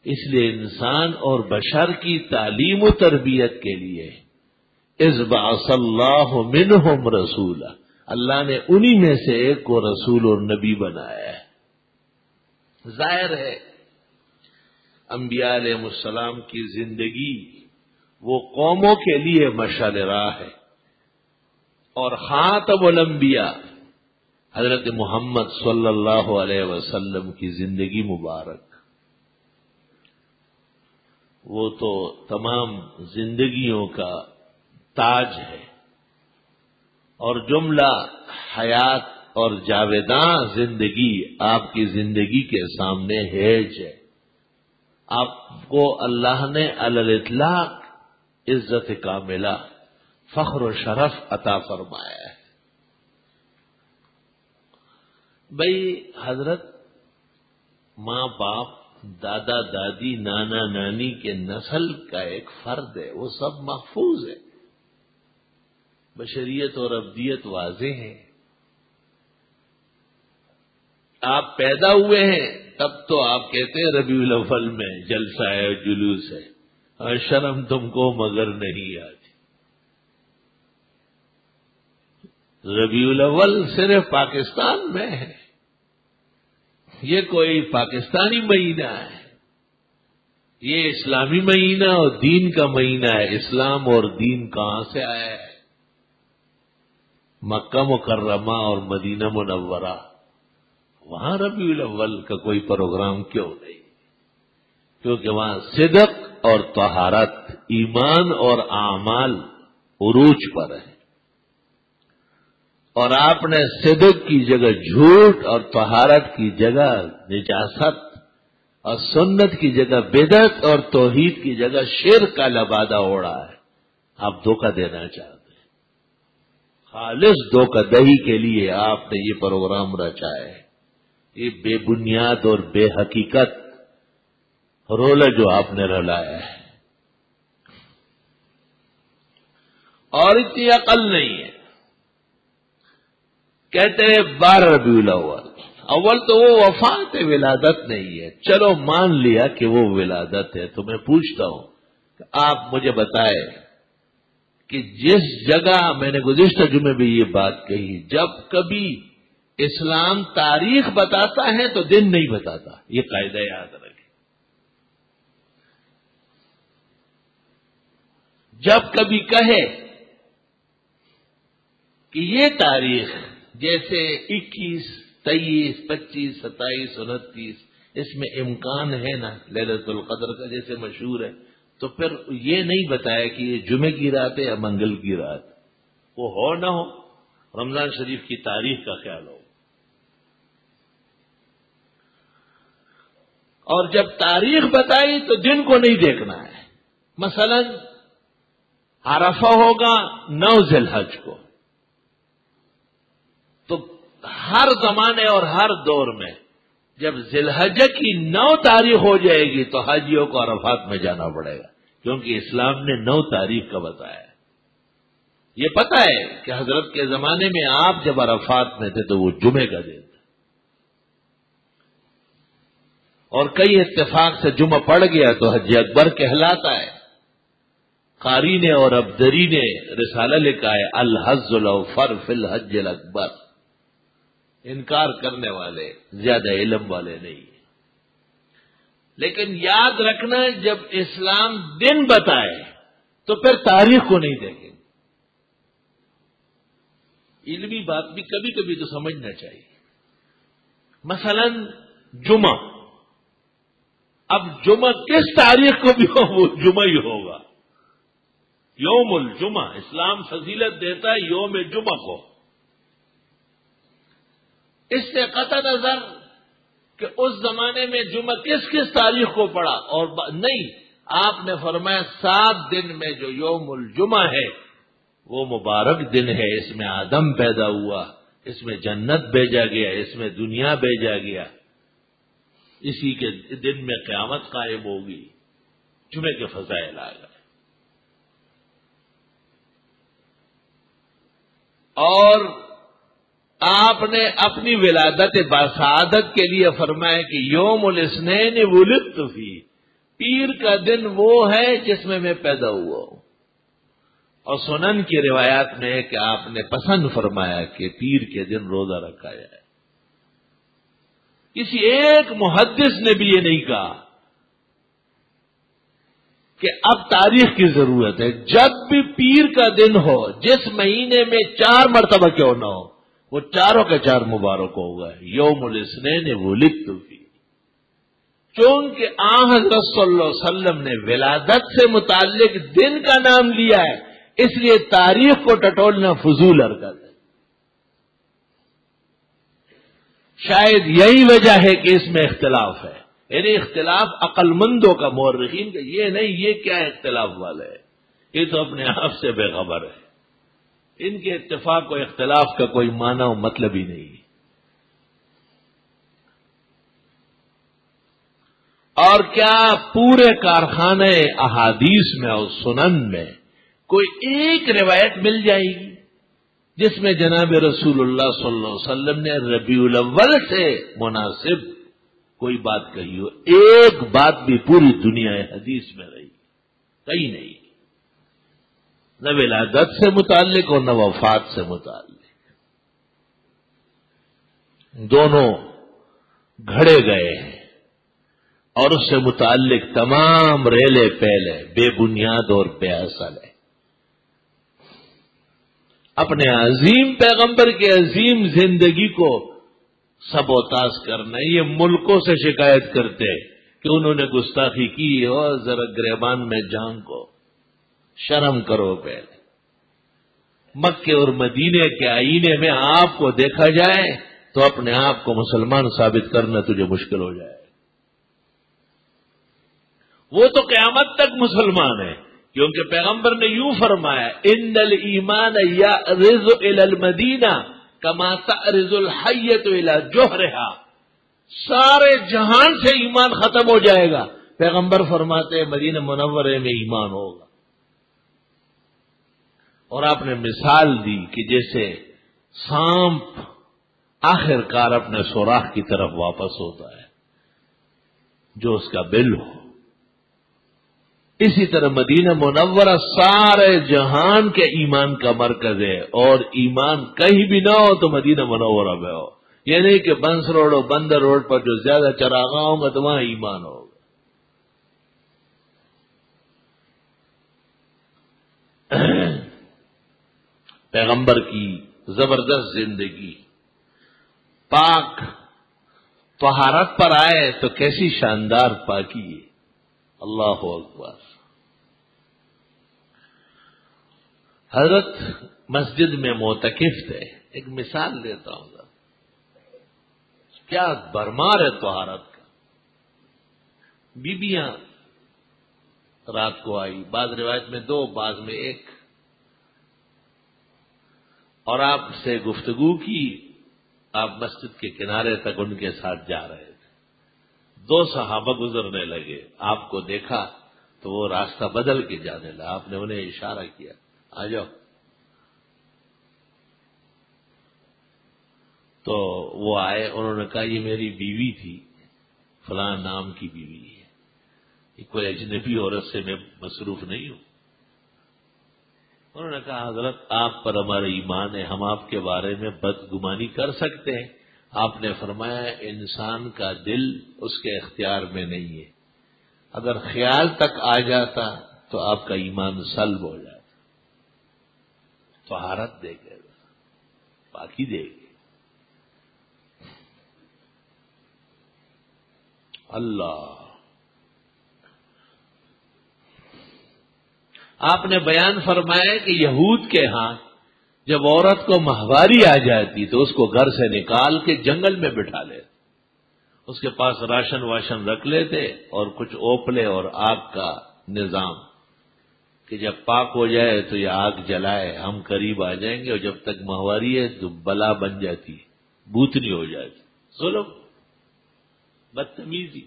اس لیے انسان اور بشر کی تعلیم و تربیت کے لیے اذ بعث اللہ منہم رسولا، اللہ نے انہی میں سے ایک کو رسول اور نبی بنایا ہے. ظاہر ہے انبیاء علیہ السلام کی زندگی وہ قوموں کے لیے مشعل راہ ہے، اور خاتم الانبیاء حضرت محمد صلی اللہ علیہ وسلم کی زندگی مبارک وہ تو تمام زندگیوں کا تاج ہے، اور جملہ حیات اور جاویداں زندگی آپ کی زندگی کے سامنے ہیج ہے. آپ کو اللہ نے علی الاطلاق عزت کاملہ، فخر و شرف عطا فرمایا ہے. بھئی حضرت ماں باپ، دادا دادی، نانا نانی کے نسل کا ایک فرد ہے، وہ سب محفوظ ہے. بشریت اور ابدیت واضح ہے. آپ پیدا ہوئے ہیں تب تو آپ کہتے ہیں ربیع الاول میں جلسہ ہے، جلوس ہے، اور شرم تم کو مگر نہیں آتی. ربیع الاول صرف پاکستان میں ہے، یہ کوئی پاکستانی مہینہ ہے، یہ اسلامی مہینہ اور دین کا مہینہ ہے. اسلام اور دین کہاں سے آیا ہے؟ مکہ مکرمہ اور مدینہ منورہ، وہاں ربیع الاول کا کوئی پروگرام کیوں نہیں؟ کیونکہ وہاں صدق اور طہارت، ایمان اور اعمال عروج پر ہے، اور آپ نے صدق کی جگہ جھوٹ اور طہارت کی جگہ نجاست اور سنت کی جگہ بدعت اور توحید کی جگہ شرک کا لبادہ اوڑھا ہے. آپ دھوکہ دینا چاہتے ہیں. خالص دھوکہ دہی کے لیے آپ نے یہ پروگرام رچا ہے. یہ بے بنیاد اور بے حقیقت رولہ جو آپ نے رلایا ہے، اور اتنی عقل نہیں ہے. کہتے ہیں 12 ربیع الاول، اول تو وہ وفات ولادت نہیں ہے، چلو مان لیا کہ وہ ولادت ہے. تو میں پوچھتا ہوں کہ آپ مجھے بتائیں کہ جس جگہ میں نے گزشتہ جمعے بھی یہ بات کہی، جب کبھی اسلام تاریخ بتاتا ہے تو دن نہیں بتاتا، یہ قاعدہ یاد رکھیں. جب کبھی کہے کہ یہ تاریخ جیسے 21، 23، 25، 27، 29 اس میں امکان ہے نا لیلۃ القدر کا جیسے مشہور ہے، تو پھر یہ نہیں بتایا کہ یہ جمعے کی رات ہے یا منگل کی رات. وہ ہو نہ ہو، رمضان شریف کی تاریخ کا خیال ہو. اور جب تاریخ بتائی تو دن کو نہیں دیکھنا ہے. مثلا عرفہ ہوگا 9 ذی الحج کو، تو ہر زمانے اور ہر دور میں جب ذی الحجہ کی 9 تاریخ ہو جائے گی تو حاجیوں کو عرفات میں جانا پڑے گا، کیونکہ اسلام نے 9 تاریخ کا بتایا ہے۔ یہ پتہ ہے کہ حضرت کے زمانے میں آپ جب عرفات میں تھے تو وہ جمعے کا دن تھا، اور کئی اتفاق سے جمعہ پڑ گیا تو حج اکبر کہلاتا ہے۔ قاری نے اور ابدری نے رسالہ لکھا ہے الحج الاوفر فی الحج الاکبر، انکار کرنے والے زیادہ علم والے نہیں، لیکن یاد رکھنا جب اسلام دن بتائے تو پھر تاریخ کو نہیں دیکھیں۔ علمی بات بھی کبھی کبھی تو سمجھنا چاہیے۔ مثلا جمعہ، اب جمعہ کس تاریخ کو بھی ہو وہ جمعہ ہی ہوگا، یوم الجمعہ، اسلام فضیلت دیتا ہے یوم جمعہ کو۔ اس سے قطع نظر کہ اس زمانے میں جمعہ کس کس تاریخ کو پڑا، اور نہیں، آپ نے فرمایا 7 دن میں جو یوم الجمعہ ہے وہ مبارک دن ہے، اس میں آدم پیدا ہوا، اس میں جنت بھیجا گیا، اس میں دنیا بھیجا گیا، اسی کے دن میں قیامت قائم ہوگی۔ جمعے کے فضائل آ گئے۔ اور آپ نے اپنی ولادت باسعادت کے لیے فرمایا کہ یوم الاثنین ولدت فی، پیر کا دن وہ ہے جس میں میں پیدا ہوا ہوں۔ اور سنن کی روایات میں ہے کہ آپ نے پسند فرمایا کہ پیر کے دن روزہ رکھا جائے۔ کسی ایک محدث نے بھی یہ نہیں کہا کہ اب تاریخ کی ضرورت ہے، جب بھی پیر کا دن ہو، جس مہینے میں 4 مرتبہ کیوں نہ ہو، وہ چاروں کے 4 مبارک ہوگا۔ یوم الاثنین ولدت فی، چونکہ حضرت صلی اللہ علیہ وسلم نے ولادت سے متعلق دن کا نام لیا ہے، اس لیے تاریخ کو ٹٹولنا فضول حرکت ہے۔ شاید یہی وجہ ہے کہ اس میں اختلاف ہے، یعنی اختلاف عقل مندوں کا، مورخین کا یہ نہیں یہ کیا اختلاف والا ہے، یہ تو اپنے آپ سے بے خبر ہے، ان کے اتفاق و اختلاف کا کوئی معنی و مطلب ہی نہیں۔ اور کیا پورے کارخانے احادیث میں اور سنن میں کوئی ایک روایت مل جائے گی جس میں جناب رسول اللہ صلی اللہ علیہ وسلم نے ربیع الاول سے مناسب کوئی بات کہی ہو؟ ایک بات بھی پوری دنیا حدیث میں رہی کہیں نہیں، نہ ولادت سے متعلق اور نہ وفات سے متعلق، دونوں گھڑے گئے ہیں، اور اس سے متعلق تمام ریلے پہلے بے بنیاد اور بے اصل ہے۔ اپنے عظیم پیغمبر کے عظیم زندگی کو سبوتاژ کرنا، یہ ملکوں سے شکایت کرتے کہ انہوں نے گستاخی کی، اور ذرا گریبان میں جان کو شرم کرو پہلے۔ مکے اور مدینے کے آئینے میں آپ کو دیکھا جائے تو اپنے آپ کو مسلمان ثابت کرنا تجھے مشکل ہو جائے۔ وہ تو قیامت تک مسلمان ہے، کیونکہ پیغمبر نے یوں فرمایا ان الایمان یعرض الی المدینہ کما تعرض الحیۃ الی جوہرہا، سارے جہان سے ایمان ختم ہو جائے گا، پیغمبر فرماتے ہیں مدینہ منورے میں ایمان ہوگا۔ اور آپ نے مثال دی کہ جیسے سانپ آخر کار اپنے سوراخ کی طرف واپس ہوتا ہے جو اس کا بل ہو، اسی طرح مدینہ منورہ سارے جہان کے ایمان کا مرکز ہے، اور ایمان کہیں بھی نہ ہو تو مدینہ منورہ میں ہو، یہ نہیں کہ بنس روڈ اور بندر روڈ پر جو زیادہ چراغاں ہوں گا تو وہاں ایمان ہوگا۔ پیغمبر کی زبردست زندگی، پاک طہارت پر آئے تو کیسی شاندار پاکی ہے، اللہ اکبر۔ حضرت مسجد میں معتکف تھے، ایک مثال دیتا ہوں گا، کیا برمار ہے طہارت کا۔ بیبیاں رات کو آئی، بعض روایت میں 2، بعض میں 1، اور آپ سے گفتگو کی، آپ مسجد کے کنارے تک ان کے ساتھ جا رہے تھے۔ 2 صحابہ گزرنے لگے، آپ کو دیکھا تو وہ راستہ بدل کے جانے لگا، آپ نے انہیں اشارہ کیا آ جاؤ، تو وہ آئے، انہوں نے کہا یہ میری بیوی تھی، فلاں نام کی بیوی ہے، یہ کوئی اجنبی عورت سے میں مصروف نہیں ہوں۔ انہوں نے کہا حضرت آپ پر ہمارا ایمان ہے، ہم آپ کے بارے میں بدگمانی کر سکتے ہیں؟ آپ نے فرمایا انسان کا دل اس کے اختیار میں نہیں ہے، اگر خیال تک آ جاتا تو آپ کا ایمان سلب ہو جاتا، طہارت دے گے، پاکی دے گے۔ اللہ، آپ نے بیان فرمایا کہ یہود کے ہاں جب عورت کو ماہواری آ جاتی تو اس کو گھر سے نکال کے جنگل میں بٹھا لیتے، اس کے پاس راشن واشن رکھ لیتے اور کچھ اوپلے اور آگ کا نظام کہ جب پاک ہو جائے تو یہ آگ جلائے، ہم قریب آ جائیں گے، اور جب تک ماہواری ہے تو بلا بن جاتی، بھوتنی ہو جاتی، ظلم، بدتمیزی۔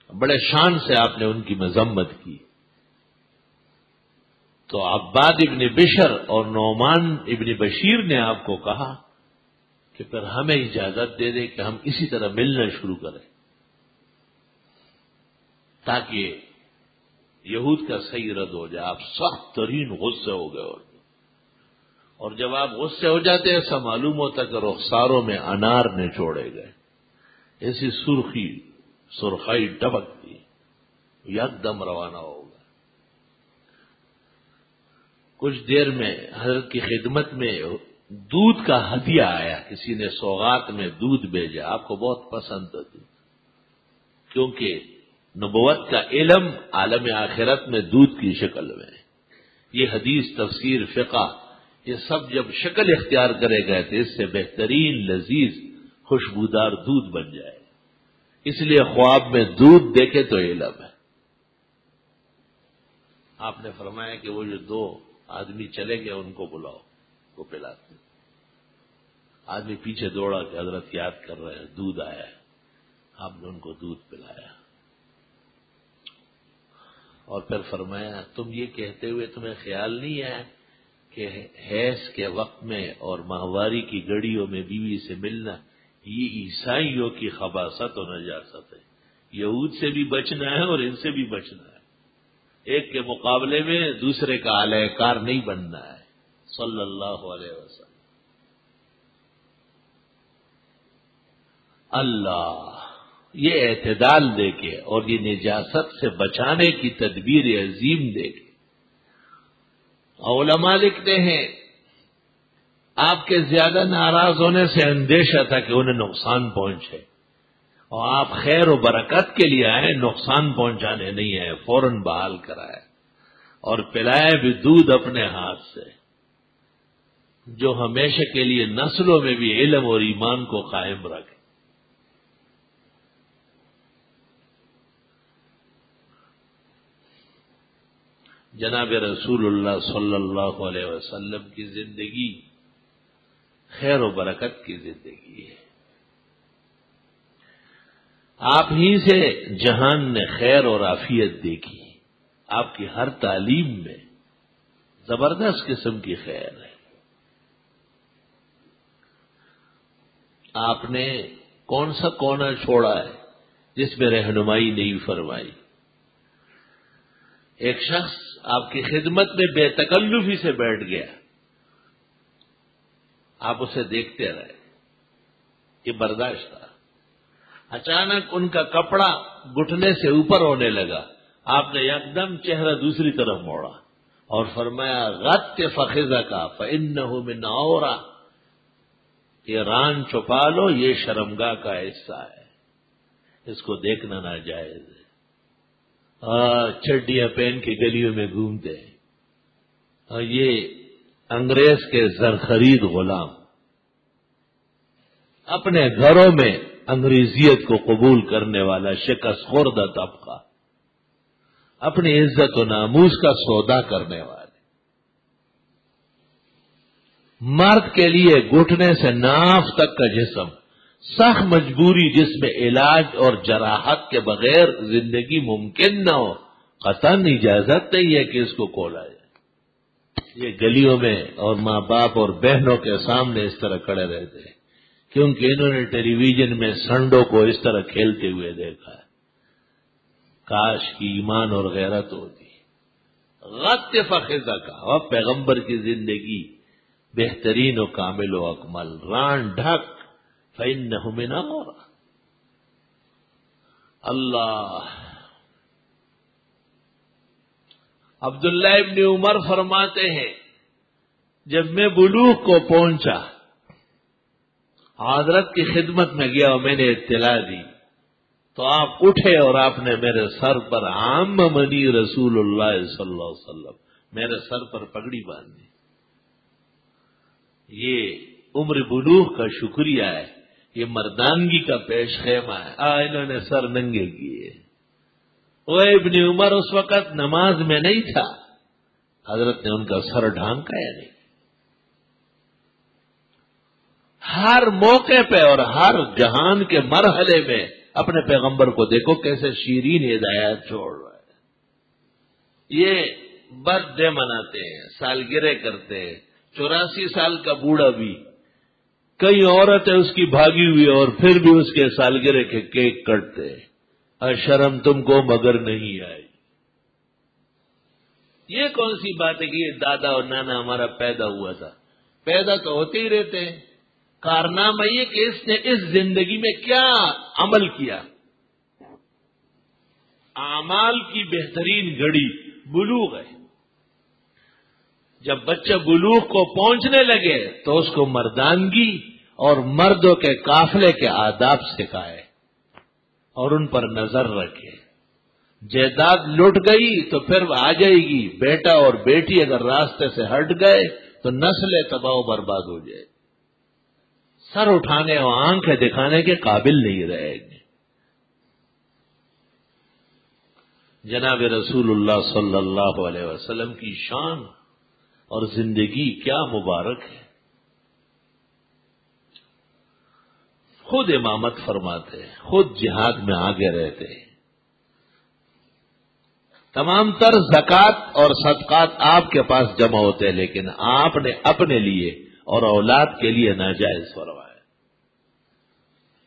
بڑے شان سے آپ نے ان کی مذمت کی۔ تو عباد ابن بشر اور نعمان ابن بشیر نے آپ کو کہا کہ پھر ہمیں اجازت دے دے کہ ہم اسی طرح ملنا شروع کریں، تاکہ یہود کا صحیح رد ہو جائے۔ آپ سخت ترین غصے ہو گئے، اور جب آپ غصے ہو جاتے ہیں ایسا معلوم ہوتا کہ رخساروں میں انار نچوڑے گئے، ایسی سرخائی ٹپکتی، یکدم روانہ ہو گئے۔ کچھ دیر میں حضرت کی خدمت میں دودھ کا ہدیہ آیا، کسی نے سوغات میں دودھ بھیجا، آپ کو بہت پسند تھا دودھ، کیونکہ نبوت کا علم عالم آخرت میں دودھ کی شکل میں، یہ حدیث، تفسیر، فقہ، یہ سب جب شکل اختیار کرے گئے تھے اس سے بہترین لذیذ خوشبودار دودھ بن جائے، اس لیے خواب میں دودھ دیکھے تو علم ہے۔ آپ نے فرمایا کہ وہ جو 2 آدمی چلے گئے ان کو بلاؤ، وہ پلاتے۔ آدمی پیچھے دوڑا کہ حضرت یاد کر رہے ہیں، دودھ آیا ہے، آپ نے ان کو دودھ پلایا، اور پھر فرمایا تم یہ کہتے ہوئے تمہیں خیال نہیں ہے کہ حیض کے وقت میں اور ماہواری کی گھڑیوں میں بیوی سے ملنا یہ عیسائیوں کی خباثت و نجاست ہے، یہود سے بھی بچنا ہے اور ان سے بھی بچنا ہے، ایک کے مقابلے میں دوسرے کا اعلی کار نہیں بننا ہے، صلی اللہ علیہ وسلم۔ اللہ یہ اعتدال دے کے اور یہ نجاست سے بچانے کی تدبیر عظیم دے کے، علماء لکھتے ہیں آپ کے زیادہ ناراض ہونے سے اندیشہ تھا کہ انہیں نقصان پہنچے، اور آپ خیر و برکت کے لیے آئے، نقصان پہنچانے نہیں آئے، فوراً بحال کرائے اور پلائے بھی دودھ اپنے ہاتھ سے، جو ہمیشہ کے لیے نسلوں میں بھی علم اور ایمان کو قائم رکھے۔ جناب رسول اللہ صلی اللہ علیہ وسلم کی زندگی خیر و برکت کی زندگی ہے، آپ ہی سے جہان نے خیر اور عافیت دیکھی، آپ کی ہر تعلیم میں زبردست قسم کی خیر ہے۔ آپ نے کون سا کونا چھوڑا ہے جس میں رہنمائی نہیں فرمائی؟ ایک شخص آپ کی خدمت میں بے تکلفی سے بیٹھ گیا، آپ اسے دیکھتے رہے، یہ برداشت تھا۔ اچانک ان کا کپڑا گھٹنے سے اوپر ہونے لگا، آپ نے یکدم چہرہ دوسری طرف موڑا اور فرمایا غط فخذک فإنہ من عورہ، یہ ران چھپا لو، یہ شرمگاہ کا حصہ ہے، اس کو دیکھنا ناجائز ہے۔ چڈیاں پہن کے گلیوں میں گھومتے ہیں، اور یہ انگریز کے زرخرید غلام اپنے گھروں میں انگریزیت کو قبول کرنے والا شکست خوردہ طبقہ، اپنی عزت و ناموس کا سودا کرنے والے، مرد کے لیے گھٹنے سے ناف تک کا جسم سخت مجبوری جس میں علاج اور جراحت کے بغیر زندگی ممکن نہ ہو، قطعاً اجازت نہیں ہے کہ اس کو کھولا جائے۔ یہ گلیوں میں اور ماں باپ اور بہنوں کے سامنے اس طرح کھڑے رہتے ہیں کیونکہ انہوں نے ٹیلی ویژن میں سنڈوں کو اس طرح کھیلتے ہوئے دیکھا ہے۔ کاش کی ایمان اور غیرت ہوتی۔ غط فخذہ کا اور پیغمبر کی زندگی بہترین و کامل و اکمل، ران ڈھک فإنہ من اور اللہ۔ عبداللہ ابن عمر فرماتے ہیں جب میں بلوغ کو پہنچا، حضرت کی خدمت میں گیا اور میں نے اطلاع دی تو آپ اٹھے اور آپ نے میرے سر پر عام منی رسول اللہ صلی اللہ علیہ وسلم، میرے سر پر پگڑی باندھی۔ یہ عمر بلوغ کا شکریہ ہے، یہ مردانگی کا پیش خیمہ ہے۔ انہوں نے سر ننگے کیے۔ وہ ابن عمر اس وقت نماز میں نہیں تھا، حضرت نے ان کا سر ڈھانکا یا نہیں؟ ہر موقع پہ اور ہر جہان کے مرحلے میں اپنے پیغمبر کو دیکھو کیسے شیرین ہدایات چھوڑ رہا ہے۔ یہ برتھ ڈے مناتے ہیں، سالگرہ کرتے ہیں، 84 سال کا بوڑھا بھی، کئی عورتیں اس کی بھاگی ہوئی اور پھر بھی اس کے سالگرہ کے کیک کٹتے ہیں۔ شرم تم کو مگر نہیں آئی۔ یہ کون سی بات ہے کہ یہ دادا اور نانا ہمارا پیدا ہوا تھا؟ پیدا تو ہوتے ہی رہتے ہیں۔ کارنامہ یہ کہ اس نے اس زندگی میں کیا عمل کیا۔ اعمال کی بہترین گھڑی بلوغ ہے۔ جب بچہ بلوغ کو پہنچنے لگے تو اس کو مردانگی اور مردوں کے قافلے کے آداب سکھائے اور ان پر نظر رکھے۔ جائیداد لٹ گئی تو پھر آ جائے گی، بیٹا اور بیٹی اگر راستے سے ہٹ گئے تو نسلیں تباہ و برباد ہو جائے، سر اٹھانے اور آنکھیں دکھانے کے قابل نہیں رہے گے۔ جناب رسول اللہ صلی اللہ علیہ وسلم کی شان اور زندگی کیا مبارک ہے۔ خود امامت فرماتے، خود جہاد میں آگے رہتے، تمام تر زکوٰۃ اور صدقات آپ کے پاس جمع ہوتے، لیکن آپ نے اپنے لیے اور اولاد کے لیے ناجائز فرمایا۔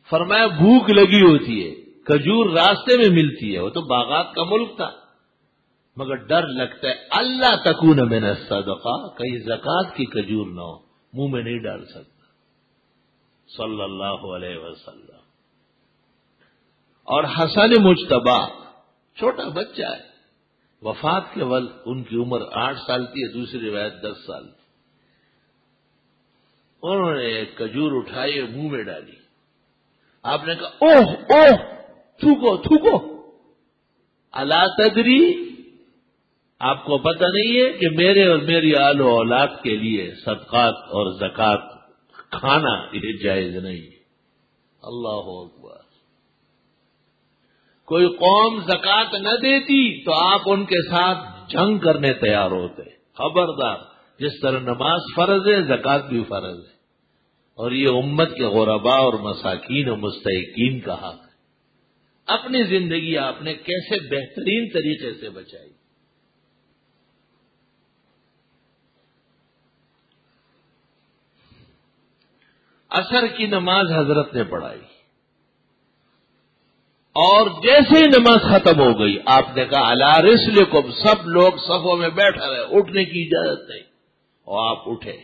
فرمایا بھوک لگی ہوتی ہے، کھجور راستے میں ملتی ہے، وہ تو باغات کا ملک تھا، مگر ڈر لگتا ہے اللہ تکون من الصدقہ، کہیں زکوٰۃ کی کھجور نہ ہو، منہ میں نہیں ڈال سکتا صلی اللہ علیہ وسلم۔ اور حسن مجتبی چھوٹا بچہ ہے، وفات کے وقت ان کی عمر 8 سال تھی، دوسری روایت 10 سال تھی۔ انہوں نے ایک کھجور اٹھائی اور منہ میں ڈالی، آپ نے کہا اوہ اوہ تھوکو تھوکو، الا تدری، آپ کو پتہ نہیں ہے کہ میرے اور میری آل و اولاد کے لیے صدقات اور زکوٰۃ کھانا یہ جائز نہیں۔ اللہ اکبر۔ کوئی قوم زکوٰۃ نہ دیتی تو آپ ان کے ساتھ جنگ کرنے تیار ہوتے، خبردار، جس طرح نماز فرض ہے زکوٰۃ بھی فرض ہے، اور یہ امت کے غرباء اور مساکین و مستحقین کا حق ہے۔ اپنی زندگی آپ نے کیسے بہترین طریقے سے بچائی۔ عصر کی نماز حضرت نے پڑھائی اور جیسے ہی نماز ختم ہو گئی آپ نے کہا الا رسلکم، سب لوگ صفوں میں بیٹھے رہے، اٹھنے کی اجازت نہیں، اور آپ اٹھے،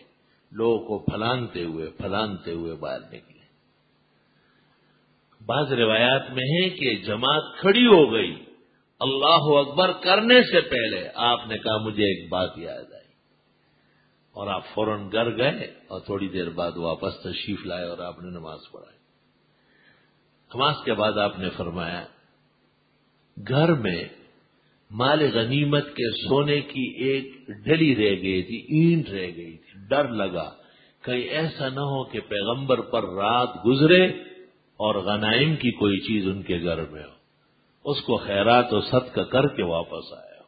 لوگوں کو پھلانتے ہوئے باہر نکلے۔ بعض روایات میں ہے کہ جماعت کھڑی ہو گئی، اللہ اکبر کرنے سے پہلے آپ نے کہا مجھے ایک بات یاد آئی، اور آپ فوراً گھر گئے اور تھوڑی دیر بعد واپس تشریف لائے اور آپ نے نماز پڑھائی۔ نماز کے بعد آپ نے فرمایا گھر میں مال غنیمت کے سونے کی ایک ڈلی رہ گئی تھی، اینٹ رہ گئی تھی، ڈر لگا کہیں ایسا نہ ہو کہ پیغمبر پر رات گزرے اور غنائم کی کوئی چیز ان کے گھر میں ہو، اس کو خیرات و صدقہ کر کے واپس آیا۔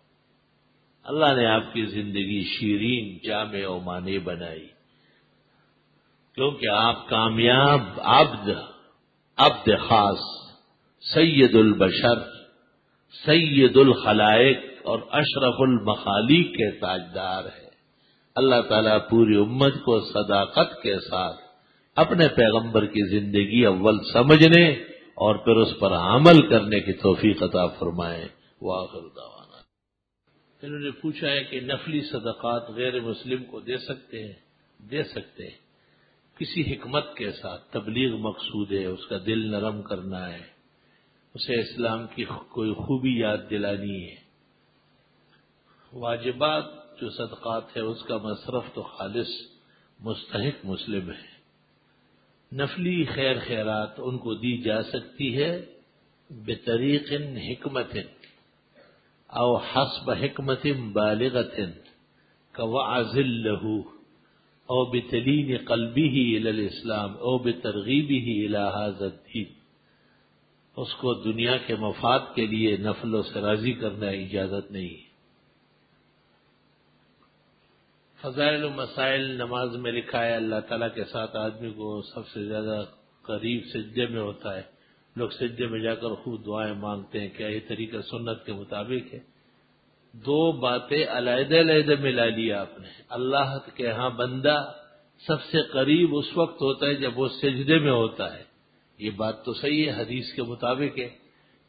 اللہ نے آپ کی زندگی شیرین، جامع و معنی بنائی، کیونکہ آپ کامیاب عبد عبد خاص، سید البشر، سید الخلائق اور اشرف المخالوق کے تاجدار ہے۔ اللہ تعالیٰ پوری امت کو صداقت کے ساتھ اپنے پیغمبر کی زندگی اول سمجھنے اور پھر اس پر عمل کرنے کی توفیق عطا فرمائے۔ وآخر دعوانا۔ انہوں نے پوچھا ہے کہ نفلی صدقات غیر مسلم کو دے سکتے ہیں؟ دے سکتے ہیں، کسی حکمت کے ساتھ۔ تبلیغ مقصود ہے، اس کا دل نرم کرنا ہے، اسے اسلام کی کوئی خوبی یاد دلانی ہے۔ واجبات جو صدقات ہے اس کا مصرف تو خالص مستحق مسلم ہے۔ نفلی خیر خیرات ان کو دی جا سکتی ہے بطریق حکمت او حسب حکمت بالغت كوعظ له او بتلین قلبه الى الاسلام او بترغیبه الى هذا الدین۔ اس کو دنیا کے مفاد کے لیے نفلوں سے راضی کرنا اجازت نہیں ہے۔ فضائل و مسائل نماز میں لکھا ہے اللہ تعالیٰ کے ساتھ آدمی کو سب سے زیادہ قریب سجدے میں ہوتا ہے۔ لوگ سجدے میں جا کر خوب دعائیں مانگتے ہیں، کیا یہ طریقہ سنت کے مطابق ہے؟ دو باتیں علیحدہ علیحدہ ملا لی آپ نے۔ اللہ کے ہاں بندہ سب سے قریب اس وقت ہوتا ہے جب وہ سجدے میں ہوتا ہے، یہ بات تو صحیح ہے، حدیث کے مطابق ہے،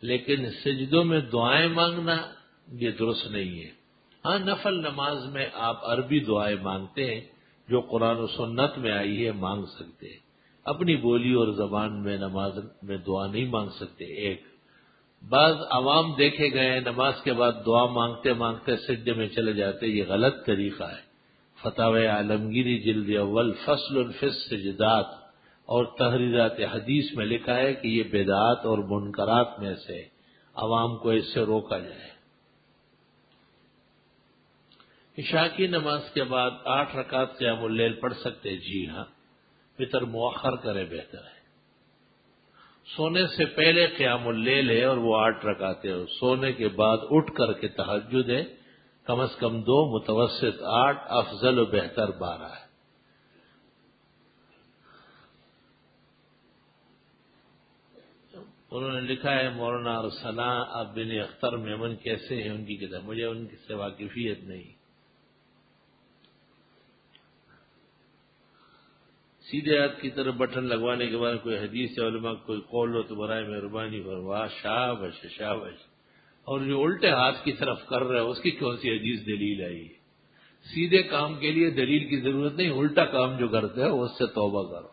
لیکن سجدوں میں دعائیں مانگنا یہ درست نہیں ہے۔ ہاں نفل نماز میں آپ عربی دعائیں مانگتے ہیں جو قرآن و سنت میں آئی ہے، مانگ سکتے ہیں۔ اپنی بولی اور زبان میں نماز میں دعا نہیں مانگ سکتے۔ ایک بعض عوام دیکھے گئے ہیں نماز کے بعد دعا مانگتے مانگتے سجدے میں چلے جاتے، یہ غلط طریقہ ہے۔ فتاوی عالمگیری جلد اول فصل فی السجدات اور تحریرات حدیث میں لکھا ہے کہ یہ بدعات اور منکرات میں سے، عوام کو اس سے روکا جائے۔ عشاء کی نماز کے بعد 8 رکعت قیام اللیل پڑھ سکتے؟ جی ہاں، وتر مؤخر کرے بہتر ہے۔ سونے سے پہلے قیام اللیل ہے اور وہ 8 رکعت ہے، سونے کے بعد اٹھ کر کے تہجد ہے، کم از کم 2، متوسط 8، افضل و بہتر 12 ہے۔ انہوں نے لکھا ہے مولانا ارسلان بن اختر میمن کیسے ہیں، ان کی کتاب، مجھے ان سے واقفیت نہیں۔ سیدھے ہاتھ کی طرف بٹن لگوانے کے بعد کوئی حدیث علماء کوئی قول ہو تو برائے مہربانی فرما، شابش شابش۔ اور جو الٹے ہاتھ کی طرف کر رہے اس کی کون سی حدیث دلیل آئی ہے؟ سیدھے کام کے لیے دلیل کی ضرورت نہیں، الٹا کام جو کرتے ہو اس سے توبہ کرو۔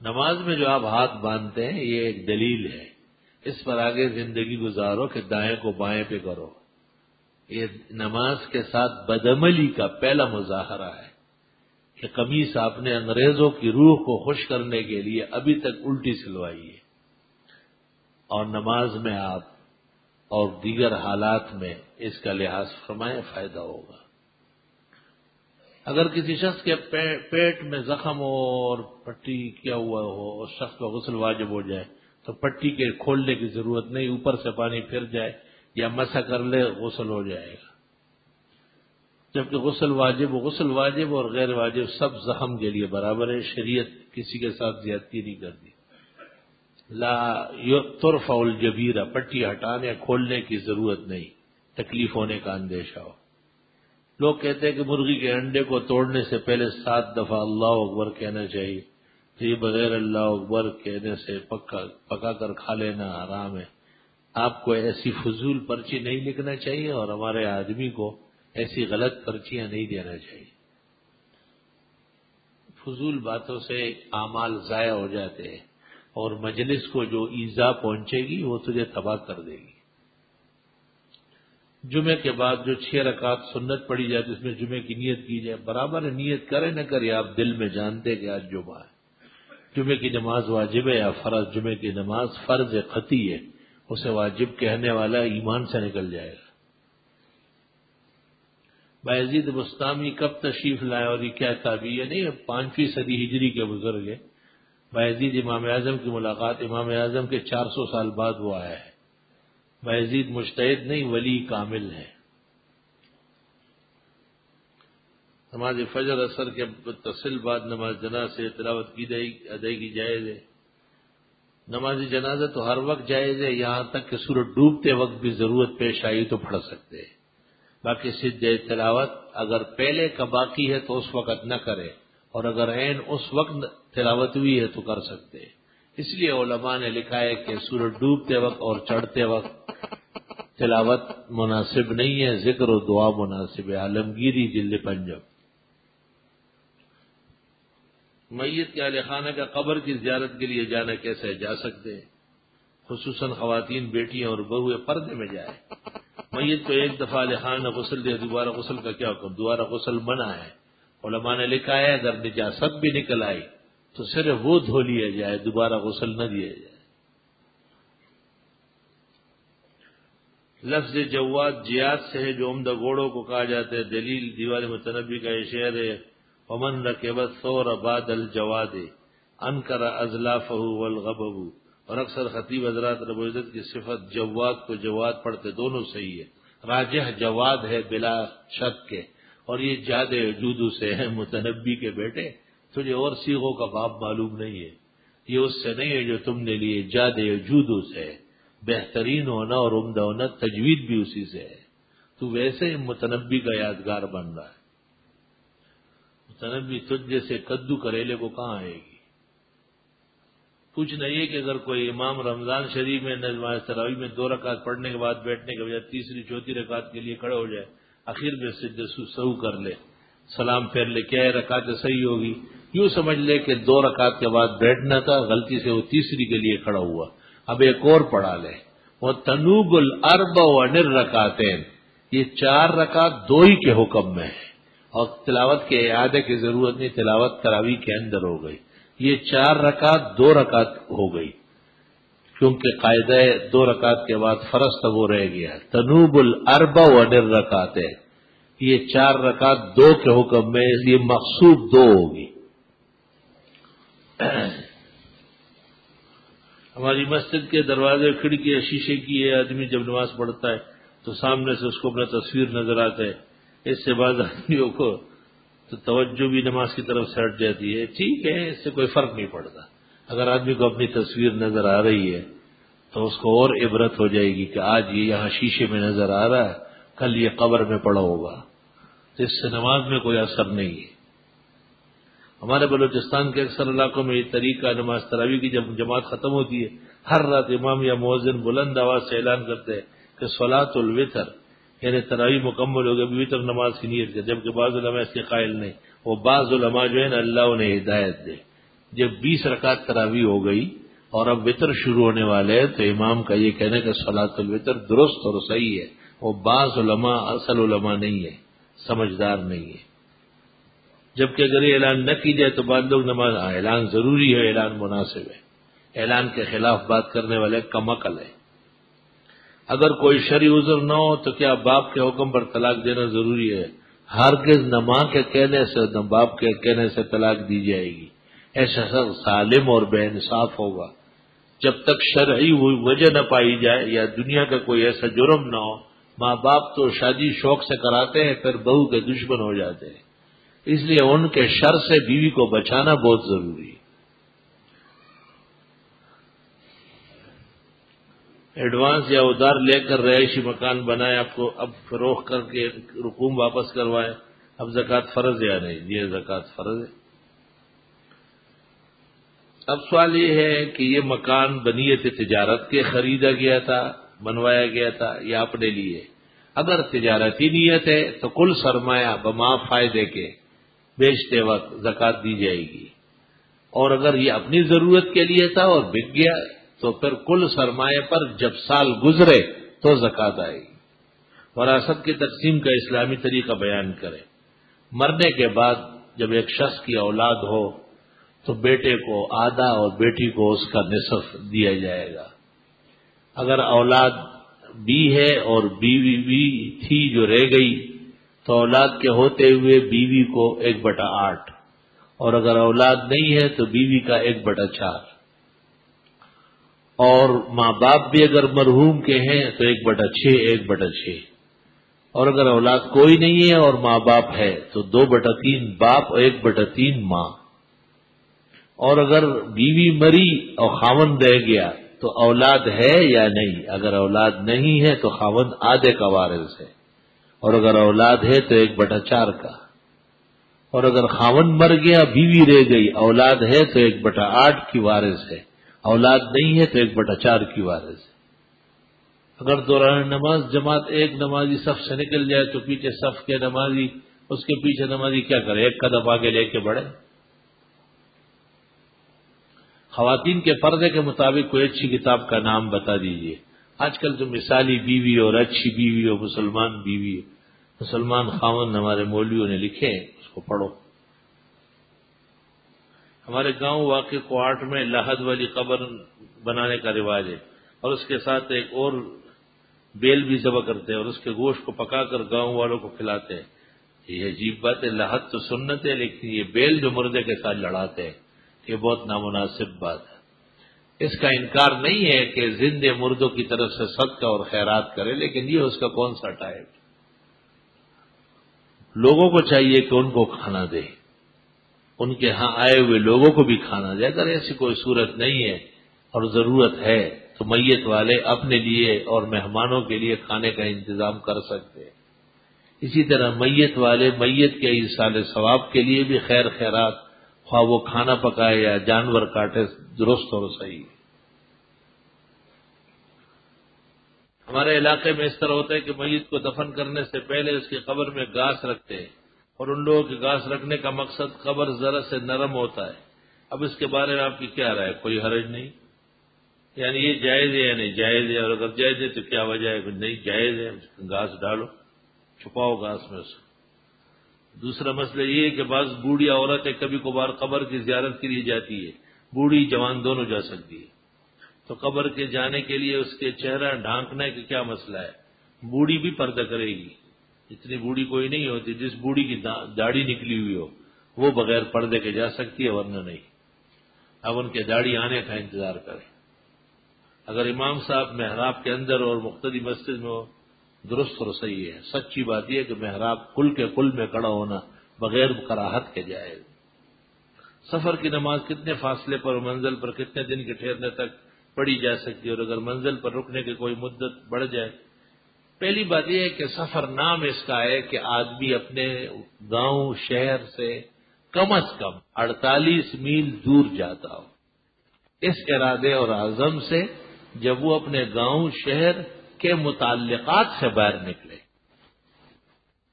نماز میں جو آپ ہاتھ باندھتے ہیں یہ ایک دلیل ہے، اس پر آگے زندگی گزارو کہ دائیں کو بائیں پہ کرو۔ یہ نماز کے ساتھ بدعملی کا پہلا مظاہرہ ہے کہ قمیص آپ نے انگریزوں کی روح کو خوش کرنے کے لیے ابھی تک الٹی سلوائی ہے، اور نماز میں آپ اور دیگر حالات میں اس کا لحاظ فرمائیں، فائدہ ہوگا۔ اگر کسی شخص کے پیٹ میں زخم ہو اور پٹی کیا ہوا ہو اور شخص کا غسل واجب ہو جائے تو پٹی کے کھولنے کی ضرورت نہیں، اوپر سے پانی پھر جائے یا مسح کر لے، غسل ہو جائے گا۔ جبکہ غسل واجب اور غیر واجب سب زخم کے لیے برابر ہے، شریعت کسی کے ساتھ زیادتی نہیں کرتی۔ لا ترفع الجبیرہ، پٹی ہٹانے کھولنے کی ضرورت نہیں، تکلیف ہونے کا اندیشہ ہو۔ لوگ کہتے ہیں کہ مرغی کے انڈے کو توڑنے سے پہلے 7 دفعہ اللہ اکبر کہنا چاہیے، تو یہ بغیر اللہ اکبر کہنے سے پکا کر کھا لینا حرام ہے۔ آپ کو ایسی فضول پرچی نہیں لکھنا چاہیے اور ہمارے آدمی کو ایسی غلط پرچیاں نہیں دینا چاہیے۔ فضول باتوں سے اعمال ضائع ہو جاتے ہیں اور مجلس کو جو ایذا پہنچے گی وہ تجھے تباہ کر دے گی۔ جمعے کے بعد جو 6 رکعت سنت پڑھی جاتی اس میں جمعے کی نیت کی جائے، برابر نیت کرے نہ کرے، آپ دل میں جانتے کہ آج جمعہ ہے، جمعے کی نماز واجب ہے یا فرض۔ جمعے کی نماز فرض قطعی ہے، اسے واجب کہنے والا ایمان سے نکل جائے گا۔ بایزید بستامی کب تشریف لائے اور یہ کیا تعبیر؟ نہیں، 5ویں صدی ہجری کے بزرگ ہیں۔ بایزید امام اعظم کی ملاقات، امام اعظم کے 400 سال بعد وہ آیا ہے۔ بایزید مجتہد نہیں، ولی کامل ہے۔ نماز فجر اثر کے متصل بعد نماز جنازہ سے تلاوت کی ادائیگی جائز ہے؟ نماز جنازہ تو ہر وقت جائز ہے، یہاں تک کہ سورج ڈوبتے وقت بھی ضرورت پیش آئی تو پڑھ سکتے ہیں۔ باقی سجدہ تلاوت اگر پہلے کا باقی ہے تو اس وقت نہ کرے، اور اگر عین اس وقت تلاوت ہوئی ہے تو کر سکتے ہیں۔ اس لیے علماء نے لکھا ہے کہ سورج ڈوبتے وقت اور چڑھتے وقت تلاوت مناسب نہیں ہے، ذکر و دعا مناسب ہے۔ عالمگیری جلد پنجاب۔ میت کے اہل خانہ کا قبر کی زیارت کے لیے جانا کیسے جا سکتے ہیں؟ خصوصاً خواتین بیٹیاں اور بہویں پردے میں جائیں۔ میت کو ایک دفعہ اہل خانہ غسل دے، دوبارہ غسل کا کیا حکم؟ دوبارہ غسل منع ہے۔ علماء نے لکھا ہے اگر نجاست بھی نکل آئی تو صرف وہ دھو لیا جائے، دوبارہ غسل نہ دیا جائے۔ لفظ جواد جیاد سے ہے جو عمدہ گھوڑوں کو کہا جاتا ہے۔ دلیل دیوار متنبی کا یہ شعر ہے، ومن رکب الثور بعد الجواد انکر ازلافہ والغبب۔ اور اکثر خطیب حضرات رب العزت کی صفت جواد کو جواد پڑھتے، دونوں صحیح ہے۔ راجح جواد ہے بلا شک کے، اور یہ جاد وجودو سے ہے۔ متنبی کے بیٹے تجھے اور سیغوں کا باب معلوم نہیں ہے، یہ اس سے نہیں ہے جو تم نے لیے، جاد وجودو سے ہے۔ بہترین ہونا اور عمدہ ہونا تجوید بھی اسی سے ہے۔ تو ویسے متنبی کا یادگار بن رہا ہے۔ متنبی تجھ جیسے کدو کریلے کو کہاں آئے گی؟ پوچھنا یہ کہ اگر کوئی امام رمضان شریف میں نماز تراویح میں 2 رکعت پڑھنے کے بعد بیٹھنے کے بجائے تیسری چوتھی رکعت کے لیے کھڑے ہو جائے، آخر میں سجدہ سہو کر لے، سلام پھیر لے، کیا یہ رکعت صحیح ہوگی؟ یوں سمجھ لے کہ 2 رکعت کے بعد بیٹھنا تھا، غلطی سے وہ تیسری کے لیے کھڑا ہوا، اب ایک اور پڑھا لے۔ وہ تنوب الاربع ونر رکعتین، یہ 4 رکعت 2 ہی کے حکم میں ہے، اور تلاوت کے اعادے کی ضرورت نہیں، تلاوت تراویح کے اندر ہو گئی۔ یہ 4 رکعت 2 رکعت ہو گئی، کیونکہ قاعدہ 2 رکعت کے بعد فرض تب وہ رہ گیا۔ تنوب الاربع ونر رکعتین، یہ 4 رکعت 2 کے حکم میں، اس لیے مقصود 2 ہوگی۔ ہماری مسجد کے دروازے کھڑکی شیشے کی ہے، آدمی جب نماز پڑھتا ہے تو سامنے سے اس کو اپنا تصویر نظر آتا ہے، اس سے بعض آدمیوں کو تو توجہ بھی نماز کی طرف سے ہٹ جاتی ہے۔ ٹھیک ہے، اس سے کوئی فرق نہیں پڑتا، اگر آدمی کو اپنی تصویر نظر آ رہی ہے تو اس کو اور عبرت ہو جائے گی کہ آج یہ یہاں شیشے میں نظر آ رہا ہے، کل یہ قبر میں پڑا ہوگا، تو اس سے نماز میں کوئی اثر نہیں ہے۔ ہمارے بلوچستان کے اکثر علاقوں میں یہ طریقہ نماز تراویح کی جب جماعت ختم ہوتی ہے، ہر رات امام یا مؤذن بلند آواز سے اعلان کرتے ہیں کہ صلاۃ الوتر، یعنی تراویح مکمل ہو گئی، وتر نماز کی نیت کر، جبکہ بعض علماء اس کے قائل نہیں۔ وہ بعض علماء جو ہے نا، اللہ انہیں ہدایت دے، جب 20 رکعت تراویح ہو گئی اور اب وتر شروع ہونے والے ہیں تو امام کا یہ کہنا کہ صلاۃ الوتر درست اور صحیح ہے۔ وہ بعض علماء اصل علماء نہیں ہے، سمجھدار نہیں ہے۔ جبکہ اگر یہ اعلان نہ کی جائے تو بعض لوگ نماز، اعلان ضروری ہے، اعلان مناسب ہے، اعلان کے خلاف بات کرنے والے کم عقل ہے۔ اگر کوئی شرعی عذر نہ ہو تو کیا باپ کے حکم پر طلاق دینا ضروری ہے؟ ہرگز نہ ماں کے کہنے سے نہ باپ کے کہنے سے طلاق دی جائے گی، ایسا شخص ظالم اور بے انصاف ہوگا۔ جب تک شرعی وجہ نہ پائی جائے یا دنیا کا کوئی ایسا جرم نہ ہو، ماں باپ تو شادی شوق سے کراتے ہیں، پھر بہو کے دشمن ہو جاتے ہیں، اس لیے ان کے شر سے بیوی کو بچانا بہت ضروری ہے۔ ایڈوانس یا ادھار لے کر رہائشی مکان بنائے، آپ کو اب فروخت کر کے رقوم واپس کروائے، اب زکوٰۃ فرض یا نہیں؟ یہ زکوٰۃ فرض ہے۔ اب سوال یہ ہے کہ یہ مکان بنیت تجارت کے خریدا گیا تھا، بنوایا گیا تھا یا اپنے لیے؟ اگر تجارتی نیت ہے تو کل سرمایہ بما فائدے کے بیچتے وقت زکوٰۃ دی جائے گی، اور اگر یہ اپنی ضرورت کے لیے تھا اور بک گیا تو پھر کل سرمایہ پر جب سال گزرے تو زکوٰۃ آئے گی۔ وراثت کی تقسیم کا اسلامی طریقہ بیان کرے۔ مرنے کے بعد جب ایک شخص کی اولاد ہو تو بیٹے کو آدھا اور بیٹی کو اس کا نصف دیا جائے گا۔ اگر اولاد بی ہے اور بیوی بھی تھی جو رہ گئی تو اولاد کے ہوتے ہوئے بیوی کو 1/8، اور اگر اولاد نہیں ہے تو بیوی کا 1/4، اور ماں باپ بھی اگر مرحوم کے ہیں تو 1/6 1/6۔ اور اگر اولاد کوئی نہیں ہے اور ماں باپ ہے تو 2/3 باپ اور 1/3 ماں. اور اگر بیوی مری اور خاوند رہ گیا تو اولاد ہے یا نہیں؟ اگر اولاد نہیں ہے تو خاوند آدھے کا وارث ہے، اور اگر اولاد ہے تو 1/4 کا. اور اگر خاوند مر گیا بیوی رہ گئی اولاد ہے تو 1/8 کی وارث ہے، اولاد نہیں ہے تو 1/4 کی وارث ہے. اگر دوران نماز جماعت ایک نمازی صف سے نکل جائے تو پیچھے صف کے نمازی اس کے پیچھے نمازی کیا کرے؟ ایک قدم آگے لے کے بڑھے. خواتین کے پردے کے مطابق کوئی اچھی کتاب کا نام بتا دیجئے. آج کل تو مثالی بیوی اور اچھی بیوی اور مسلمان بیوی، مسلمان خاوند ہمارے مولویوں نے لکھے ہیں، اس کو پڑھو. ہمارے گاؤں واقع کوارٹ میں لحد والی قبر بنانے کا رواج ہے، اور اس کے ساتھ ایک اور بیل بھی ذبح کرتے ہیں اور اس کے گوشت کو پکا کر گاؤں والوں کو کھلاتے ہیں. یہ عجیب بات ہے، لحد تو سنت ہے، لیکن یہ بیل جو مردے کے ساتھ لڑاتے ہیں یہ بہت نامناسب بات ہے. اس کا انکار نہیں ہے کہ زندے مردوں کی طرف سے صدقہ اور خیرات کرے، لیکن یہ اس کا کون سا ٹائپ؟ لوگوں کو چاہیے کہ ان کو کھانا دے، ان کے ہاں آئے ہوئے لوگوں کو بھی کھانا دے. اگر ایسی کوئی صورت نہیں ہے اور ضرورت ہے تو میت والے اپنے لیے اور مہمانوں کے لیے کھانے کا انتظام کر سکتے ہیں. اسی طرح میت والے میت کے ایصال ثواب کے لیے بھی خیر خیرات، خواہ وہ کھانا پکائے یا جانور کاٹے، درست اور صحیح. ہمارے علاقے میں اس طرح ہوتا ہے کہ میت کو دفن کرنے سے پہلے اس کی قبر میں گھاس رکھتے ہیں، اور ان لوگوں کے گھاس رکھنے کا مقصد قبر ذرا سے نرم ہوتا ہے. اب اس کے بارے میں آپ کی کیا رائے؟ کوئی حرج نہیں، یعنی یہ جائز ہے یا نہیں جائز ہے؟ اور اگر جائز ہے تو کیا وجہ ہے؟ نہیں جائز ہے، گھاس ڈالو، چھپاؤ گھاس میں اسے. دوسرا مسئلہ یہ ہے کہ بعض بوڑھی عورتیں کبھی کبھار قبر کی زیارت کے لیے جاتی ہے، بوڑھی جوان دونوں جا سکتی ہے. تو قبر کے جانے کے لیے اس کے چہرہ ڈھانکنے کا کیا مسئلہ ہے؟ بوڑھی بھی پردہ کرے گی، اتنی بوڑھی کوئی نہیں ہوتی. جس بوڑھی کی داڑھی نکلی ہوئی ہو وہ بغیر پردے کے جا سکتی ہے، ورنہ نہیں. اب ان کے داڑھی آنے کا انتظار کریں. اگر امام صاحب محراب کے اندر اور مقتدی مسجد میں ہو، درست اور صحیح ہے. سچی بات یہ ہے کہ محراب کل کے کل میں کھڑا ہونا بغیر کراہت کے جائز. سفر کی نماز کتنے فاصلے پر اور منزل پر کتنے دن کے ٹھہرنے تک پڑھی جا سکتی ہے، اور اگر منزل پر رکنے کی کوئی مدت بڑھ جائے؟ پہلی بات یہ ہے کہ سفر نام اس کا ہے کہ آدمی اپنے گاؤں شہر سے کم از کم 48 میل دور جاتا ہو. اس ارادے اور عزم سے جب وہ اپنے گاؤں شہر کے متعلقات سے باہر نکلے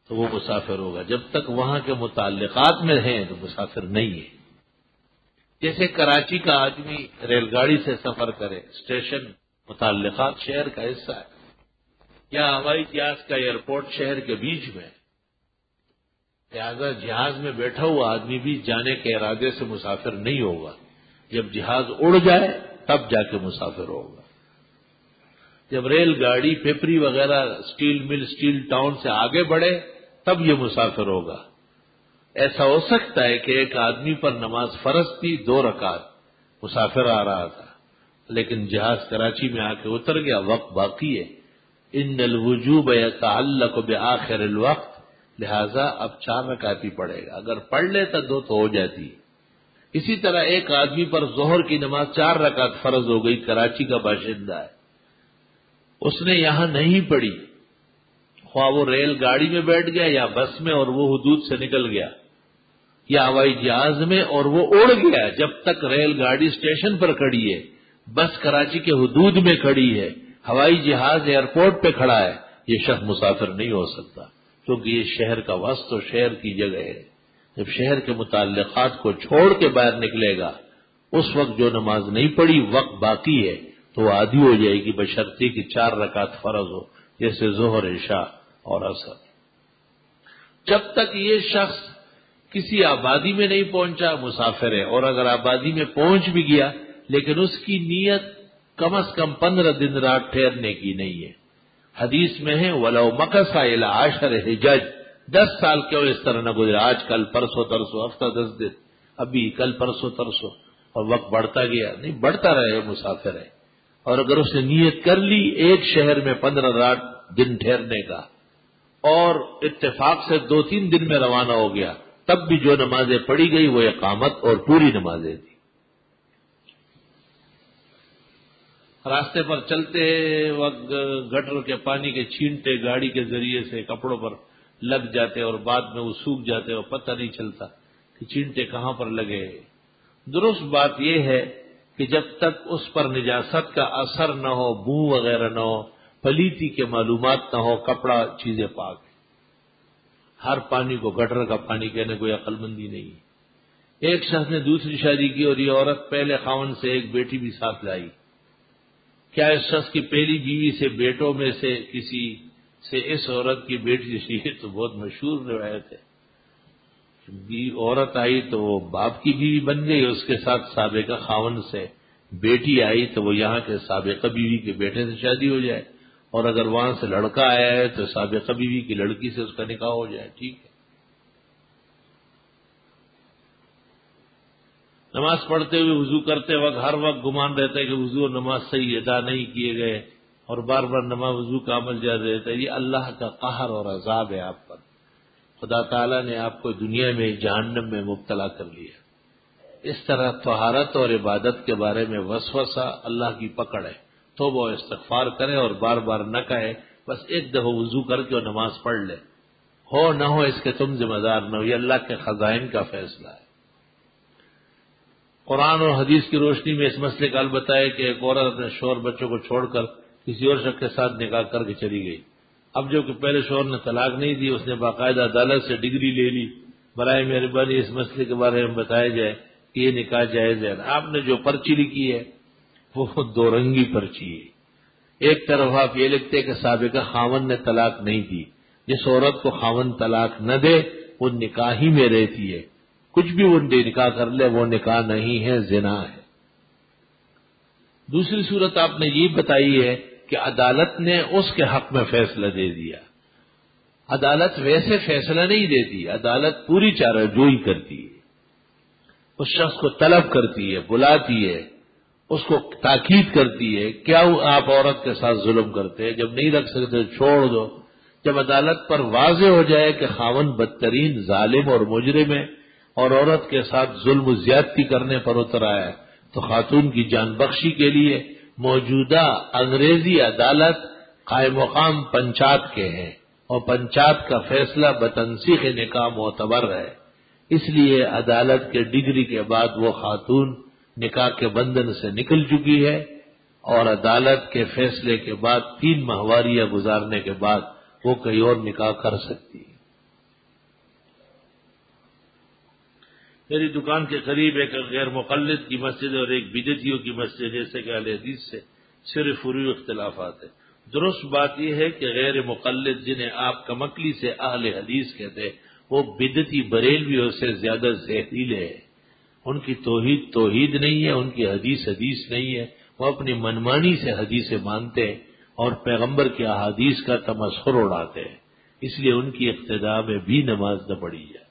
تو وہ مسافر ہوگا. جب تک وہاں کے متعلقات میں ہیں تو مسافر نہیں ہے. جیسے کراچی کا آدمی ریل گاڑی سے سفر کرے، اسٹیشن متعلقات شہر کا حصہ ہے، یا ہوائی جہاز کا ایئرپورٹ شہر کے بیچ میں، لہذا جہاز میں بیٹھا ہوا آدمی بھی جانے کے ارادے سے مسافر نہیں ہوگا. جب جہاز اڑ جائے تب جا کے مسافر ہوگا. جب ریل گاڑی پیپری وغیرہ اسٹیل مل اسٹیل ٹاؤن سے آگے بڑھے تب یہ مسافر ہوگا. ایسا ہو سکتا ہے کہ ایک آدمی پر نماز فرض تھی 2 رکعت، مسافر آ رہا تھا، لیکن جہاز کراچی میں آ کے اتر گیا، وقت باقی ہے. ان الوجوب یتعلق بآخر الوقت، لہذا اب 4 رکعت ہی پڑھے گا. اگر پڑھ لیتا 2 تو ہو جاتی. اسی طرح ایک آدمی پر ظہر کی نماز 4 رکعت فرض ہو گئی، کراچی کا باشندہ ہے، اس نے یہاں نہیں پڑھی، خواہ وہ ریل گاڑی میں بیٹھ گیا یا بس میں اور وہ حدود سے نکل گیا، یا ہوائی جہاز میں اور وہ اڑ گیا. جب تک ریل گاڑی اسٹیشن پر کھڑی ہے، بس کراچی کے حدود میں کھڑی ہے، ہوائی جہاز ایئرپورٹ پہ کھڑا ہے، یہ شخص مسافر نہیں ہو سکتا، کیونکہ یہ شہر کا وسط و شہر کی جگہ ہے. جب شہر کے متعلقات کو چھوڑ کے باہر نکلے گا، اس وقت جو نماز نہیں پڑھی وقت باقی ہے تو وہ آدھی ہو جائے گی، بشرطے کی 4 رکعت فرض ہو، جیسے ظہر عشاء اور عصر. جب تک یہ شخص کسی آبادی میں نہیں پہنچا مسافر ہے، اور اگر آبادی میں پہنچ بھی گیا لیکن اس کی نیت کم از کم 15 دن رات ٹھہرنے کی نہیں ہے. حدیث میں ہے وَلَوْ مَكَثَ إِلَىٰ 10 حِجَج، 10 سال کیوں اس طرح نہ گزرے، آج کل پرسوں ترسوں، ہفتہ 10 دن، ابھی کل پرسوں ترسوں، اور وقت بڑھتا گیا، نہیں بڑھتا رہے، مسافر ہے. اور اگر اس نے نیت کر لی ایک شہر میں 15 رات دن ٹھہرنے کا، اور اتفاق سے 2-3 دن میں روانہ ہو گیا، تب بھی جو نمازیں پڑھی گئی وہ اقامت اور پوری نمازیں تھیں۔ راستے پر چلتے وقت گٹر کے پانی کے چھینٹے گاڑی کے ذریعے سے کپڑوں پر لگ جاتے اور بعد میں وہ سوکھ جاتے اور پتہ نہیں چلتا کہ چھینٹے کہاں پر لگے۔ درست بات یہ ہے کہ جب تک اس پر نجاست کا اثر نہ ہو، بو وغیرہ نہ ہو، پلیتی کے معلومات نہ ہو، کپڑا چیزیں پاک ہے۔ ہر پانی کو گٹر کا پانی کہنے کوئی عقل مندی نہیں ہے۔ ایک شخص نے دوسری شادی کی اور یہ عورت پہلے خاوند سے ایک بیٹی بھی ساتھ لائی۔ کیا اس شخص کی پہلی بیوی سے بیٹوں میں سے کسی سے اس عورت کی بیٹی تھی؟ یہ تو بہت مشہور روایت ہے۔ عورت آئی تو وہ باپ کی بیوی بن گئی، اس کے ساتھ سابقہ خاوند سے بیٹی آئی تو وہ یہاں کے سابقہ بیوی کے بیٹے سے شادی ہو جائے، اور اگر وہاں سے لڑکا آیا ہے تو سابقہ بیوی کی لڑکی سے اس کا نکاح ہو جائے، ٹھیک ہے۔ نماز پڑھتے ہوئے وضو کرتے وقت ہر وقت گمان رہتا ہے کہ وضو اور نماز صحیح ادا نہیں کیے گئے اور بار بار نماز وضو کا عمل جاری رہتا ہے، یہ اللہ کا قہر اور عذاب ہے آپ پر۔ خدا تعالیٰ نے آپ کو دنیا میں جہنم میں مبتلا کر لیا۔ اس طرح طہارت اور عبادت کے بارے میں وسوسہ اللہ کی پکڑ ہے، توبہ و استغفار کرے اور بار بار نہ کہے بس ایک دفعہ وضو کر کے اور نماز پڑھ لے، ہو نہ ہو اس کے تم ذمہ دار نہ ہو، یہ اللہ کے خزائن کا فیصلہ ہے۔ قرآن اور حدیث کی روشنی میں اس مسئلے کا حل بتایا کہ ایک عورت اپنے شوہر بچوں کو چھوڑ کر کسی اور شخص کے ساتھ نکاح کر کے چلی گئی۔ اب جو کہ پہلے شوہر نے طلاق نہیں دی، اس نے باقاعدہ عدالت سے ڈگری لے لی۔ برائے مہربانی اس مسئلے کے بارے میں بتایا جائے کہ یہ نکاح جائز ہے۔ آپ نے جو پرچی لکھی ہے وہ 2 رنگی پرچی ہے۔ ایک طرف آپ یہ لکھتے کہ سابقہ خاوند نے طلاق نہیں دی، جس عورت کو خاوند طلاق نہ دے وہ نکاح ہی میں رہتی ہے، کچھ بھی وہ نکاح کر لے وہ نکاح نہیں ہے، زنا ہے۔ دوسری صورت آپ نے یہ بتائی ہے کہ عدالت نے اس کے حق میں فیصلہ دے دیا۔ عدالت ویسے فیصلہ نہیں دیتی، عدالت پوری چارہ جوئی کرتی ہے، اس شخص کو طلب کرتی ہے، بلاتی ہے، اس کو تاکید کرتی ہے، کیا آپ عورت کے ساتھ ظلم کرتے ہیں؟ جب نہیں رکھ سکتے چھوڑ دو۔ جب عدالت پر واضح ہو جائے کہ خاوند بدترین ظالم اور مجرم ہے اور عورت کے ساتھ ظلم و زیادتی کرنے پر اتر آیا ہے تو خاتون کی جان بخشی کے لیے موجودہ انگریزی عدالت قائم مقام پنچایت کے ہیں اور پنچایت کا فیصلہ بتنسیخ نکاح معتبر ہے، اس لیے عدالت کے ڈگری کے بعد وہ خاتون نکاح کے بندھن سے نکل چکی ہے اور عدالت کے فیصلے کے بعد 3 ماہواریاں گزارنے کے بعد وہ کہیں اور نکاح کر سکتی ہے۔ میری دکان کے قریب ایک غیر مقلد کی مسجد اور ایک بدعتیوں کی مسجد، جیسے کہ اہل حدیث سے صرف فروعی اختلافات ہیں۔ درست بات یہ ہے کہ غیر مقلد جنہیں آپ کمکلی سے اہل حدیث کہتے ہیں وہ بدعتی بریلویوں سے زیادہ زہریلے ہیں۔ ان کی توحید نہیں ہے، ان کی حدیث نہیں ہے، وہ اپنی منمانی سے حدیثیں مانتے ہیں اور پیغمبر کی احادیث کا تمسخر اڑاتے ہیں، اس لیے ان کی اقتداء میں بھی نماز نہ پڑھی جائے۔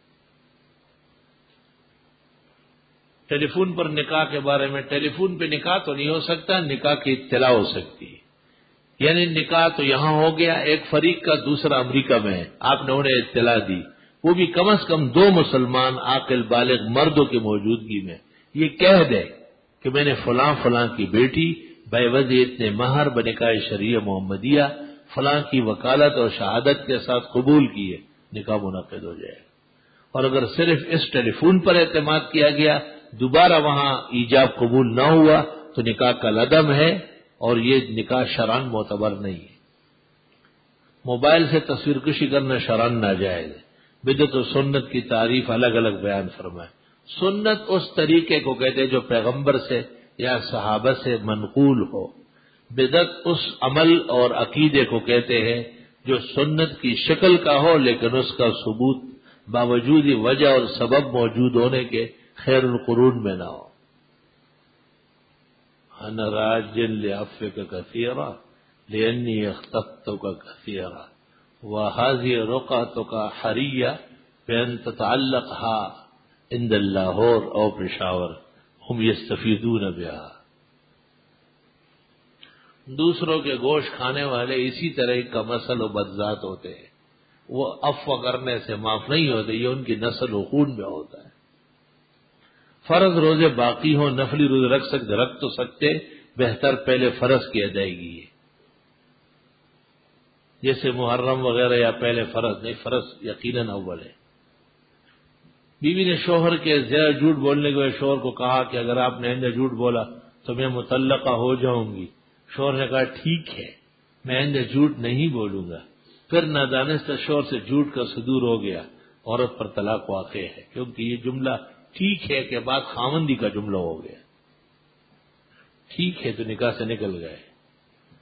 ٹیلی فون پر نکاح کے بارے میں، ٹیلی فون پہ نکاح تو نہیں ہو سکتا، نکاح کی اطلاع ہو سکتی ہے، یعنی نکاح تو یہاں ہو گیا، ایک فریق کا دوسرا امریکہ میں ہے، آپ نے انہیں اطلاع دی، وہ بھی کم از کم 2 مسلمان عاقل بالغ مردوں کی موجودگی میں یہ کہہ دے کہ میں نے فلاں کی بیٹی بعوض اتنے مہر بنکاح شریعہ محمدیہ فلاں کی وکالت اور شہادت کے ساتھ قبول کیے، نکاح منعقد ہو جائے۔ اور اگر صرف اس ٹیلی فون پر اعتماد کیا گیا، دوبارہ وہاں ایجاب قبول نہ ہوا تو نکاح کا لدم ہے اور یہ نکاح شرعاً معتبر نہیں ہے۔ موبائل سے تصویر کشی کرنا شرعاً ناجائز ہے۔ بدعت و سنت کی تعریف الگ الگ بیان فرمائے۔ سنت اس طریقے کو کہتے ہیں جو پیغمبر سے یا صحابہ سے منقول ہو، بدعت اس عمل اور عقیدے کو کہتے ہیں جو سنت کی شکل کا ہو لیکن اس کا ثبوت باوجود وجہ اور سبب موجود ہونے کے خیر القرون میں نہ ہو۔ انا راجن لعفک کثیرا لانی اختطتک کثیرا وهذه رقعتک حریہ بان تتعلقها عند لاہور او پشاور ہم یستفیدون بها۔ دوسروں کے گوشت کھانے والے اسی طرح کا مسل و بدذات ہوتے ہیں، وہ عفو کرنے سے معاف نہیں ہوتے، یہ ان کی نسل و خون میں ہوتا ہے۔ فرض روزے باقی ہوں، نفلی روزے رکھ تو سکتے، بہتر پہلے فرض کی ادائیگی ہے، جیسے محرم وغیرہ، یا پہلے فرض نہیں، فرض یقیناً اول ہے۔ بیوی نے شوہر کے زیادہ جھوٹ بولنے کے بعد شوہر کو کہا کہ اگر آپ نے آئندہ جھوٹ بولا تو میں مطلقہ ہو جاؤں گی۔ شوہر نے کہا ٹھیک ہے، میں آئندہ جھوٹ نہیں بولوں گا۔ پھر نادانستہ شوہر سے جھوٹ کا صدور ہو گیا، عورت پر طلاق واقع ہے، کیونکہ یہ جملہ ٹھیک ہے کہ بعد خاوندی کا جملہ ہو گیا۔ ٹھیک ہے تو نکاح سے نکل گئے۔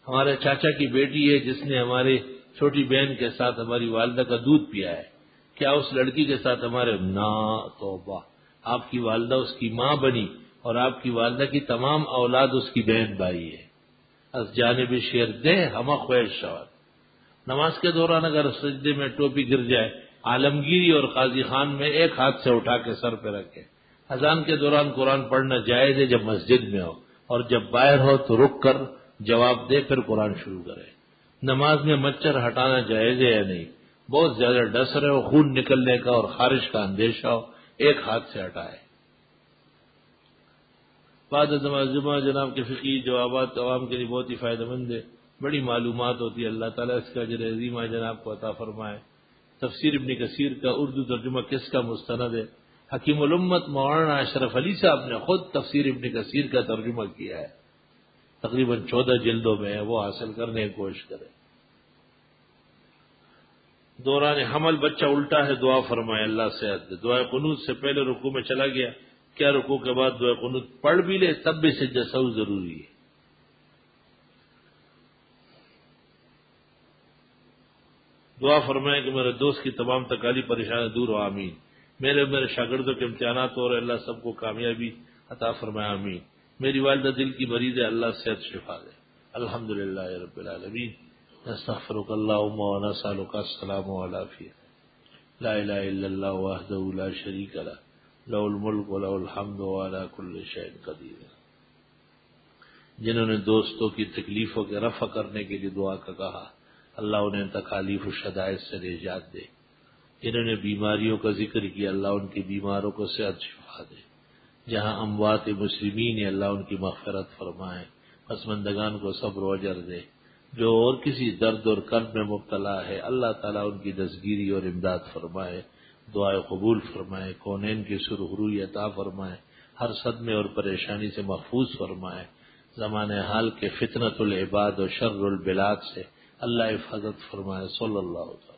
ہمارے چاچا کی بیٹی ہے جس نے ہماری چھوٹی بہن کے ساتھ ہماری والدہ کا دودھ پیا ہے، کیا اس لڑکی کے ساتھ ہمارے نا توبہ، آپ کی والدہ اس کی ماں بنی اور آپ کی والدہ کی تمام اولاد اس کی بہن بھائی ہے۔ از جانب شیر دے ہمہ خویش شواد۔ نماز کے دوران اگر سجدے میں ٹوپی گر جائے، عالمگیری اور قاضی خان میں ایک ہاتھ سے اٹھا کے سر پہ رکھے۔ اذان کے دوران قرآن پڑھنا جائز ہے جب مسجد میں ہو، اور جب باہر ہو تو رک کر جواب دے پھر قرآن شروع کرے۔ نماز میں مچھر ہٹانا جائز ہے یا نہیں؟ بہت زیادہ ڈس رہے ہو، خون نکلنے کا اور خارش کا اندیشہ ہو، ایک ہاتھ سے ہٹائے۔ بعد نماز جمعہ جناب کے فقہی جوابات عوام کے لیے بہت ہی فائدہ مند ہے، بڑی معلومات ہوتی ہے، اللہ تعالیٰ اس کا اجر عظیم جناب کو عطا فرمائے۔ تفسیر ابن کثیر کا اردو ترجمہ کس کا مستند ہے؟ حکیم الامت مولانا اشرف علی صاحب نے خود تفسیر ابن کثیر کا ترجمہ کیا ہے، تقریباً 14 جلدوں میں ہے، وہ حاصل کرنے کی کوشش کرے۔ دوران حمل بچہ الٹا ہے، دعا فرمائے، اللہ صحت دے۔ دعا قنوت سے پہلے رکوع میں چلا گیا، کیا رکوع کے بعد دعا قنوت پڑھ بھی لے تب بھی سجدہ سہو ضروری ہے؟ دعا فرمائے کہ میرے دوست کی تمام تکالیف پریشانی دور ہو، آمین۔ میرے شاگردوں کے امتحانات ہو رہے، اللہ سب کو کامیابی عطا فرمائے، آمین۔ میری والدہ دل کی مریض ہے، اللہ صحت شفا دے۔ الحمدللہ رب العالمین، نستغفرک اللہم ونسألک السلام والعافیہ۔ لا الہ الا اللہ وحدہ لا شریک لہ، لہ الملک و لہ الحمد وعلی کل شیء قدیر۔ جنہوں نے دوستوں کی تکلیفوں کے رفع کرنے کے لیے دعا کا کہا، اللہ انہیں تکالیف و شدائد سے نجات دے۔ جنہوں نے بیماریوں کا ذکر کیا، اللہ ان کی بیماروں کو صحت شفا دے۔ جہاں اموات مسلمین ہیں، اللہ ان کی مغفرت فرمائے، پسماندگان کو صبر و اجر دے۔ جو اور کسی درد اور کرب میں مبتلا ہے، اللہ تعالیٰ ان کی دستگیری اور امداد فرمائے، دعائے قبول فرمائے، کونین کی سرخروئی عطا فرمائے، ہر صدمے اور پریشانی سے محفوظ فرمائے، زمانے حال کے فتنۃ العباد و شر البلاد سے اللہ حفاظت فرمائے۔ صلی اللہ علیہ وسلم۔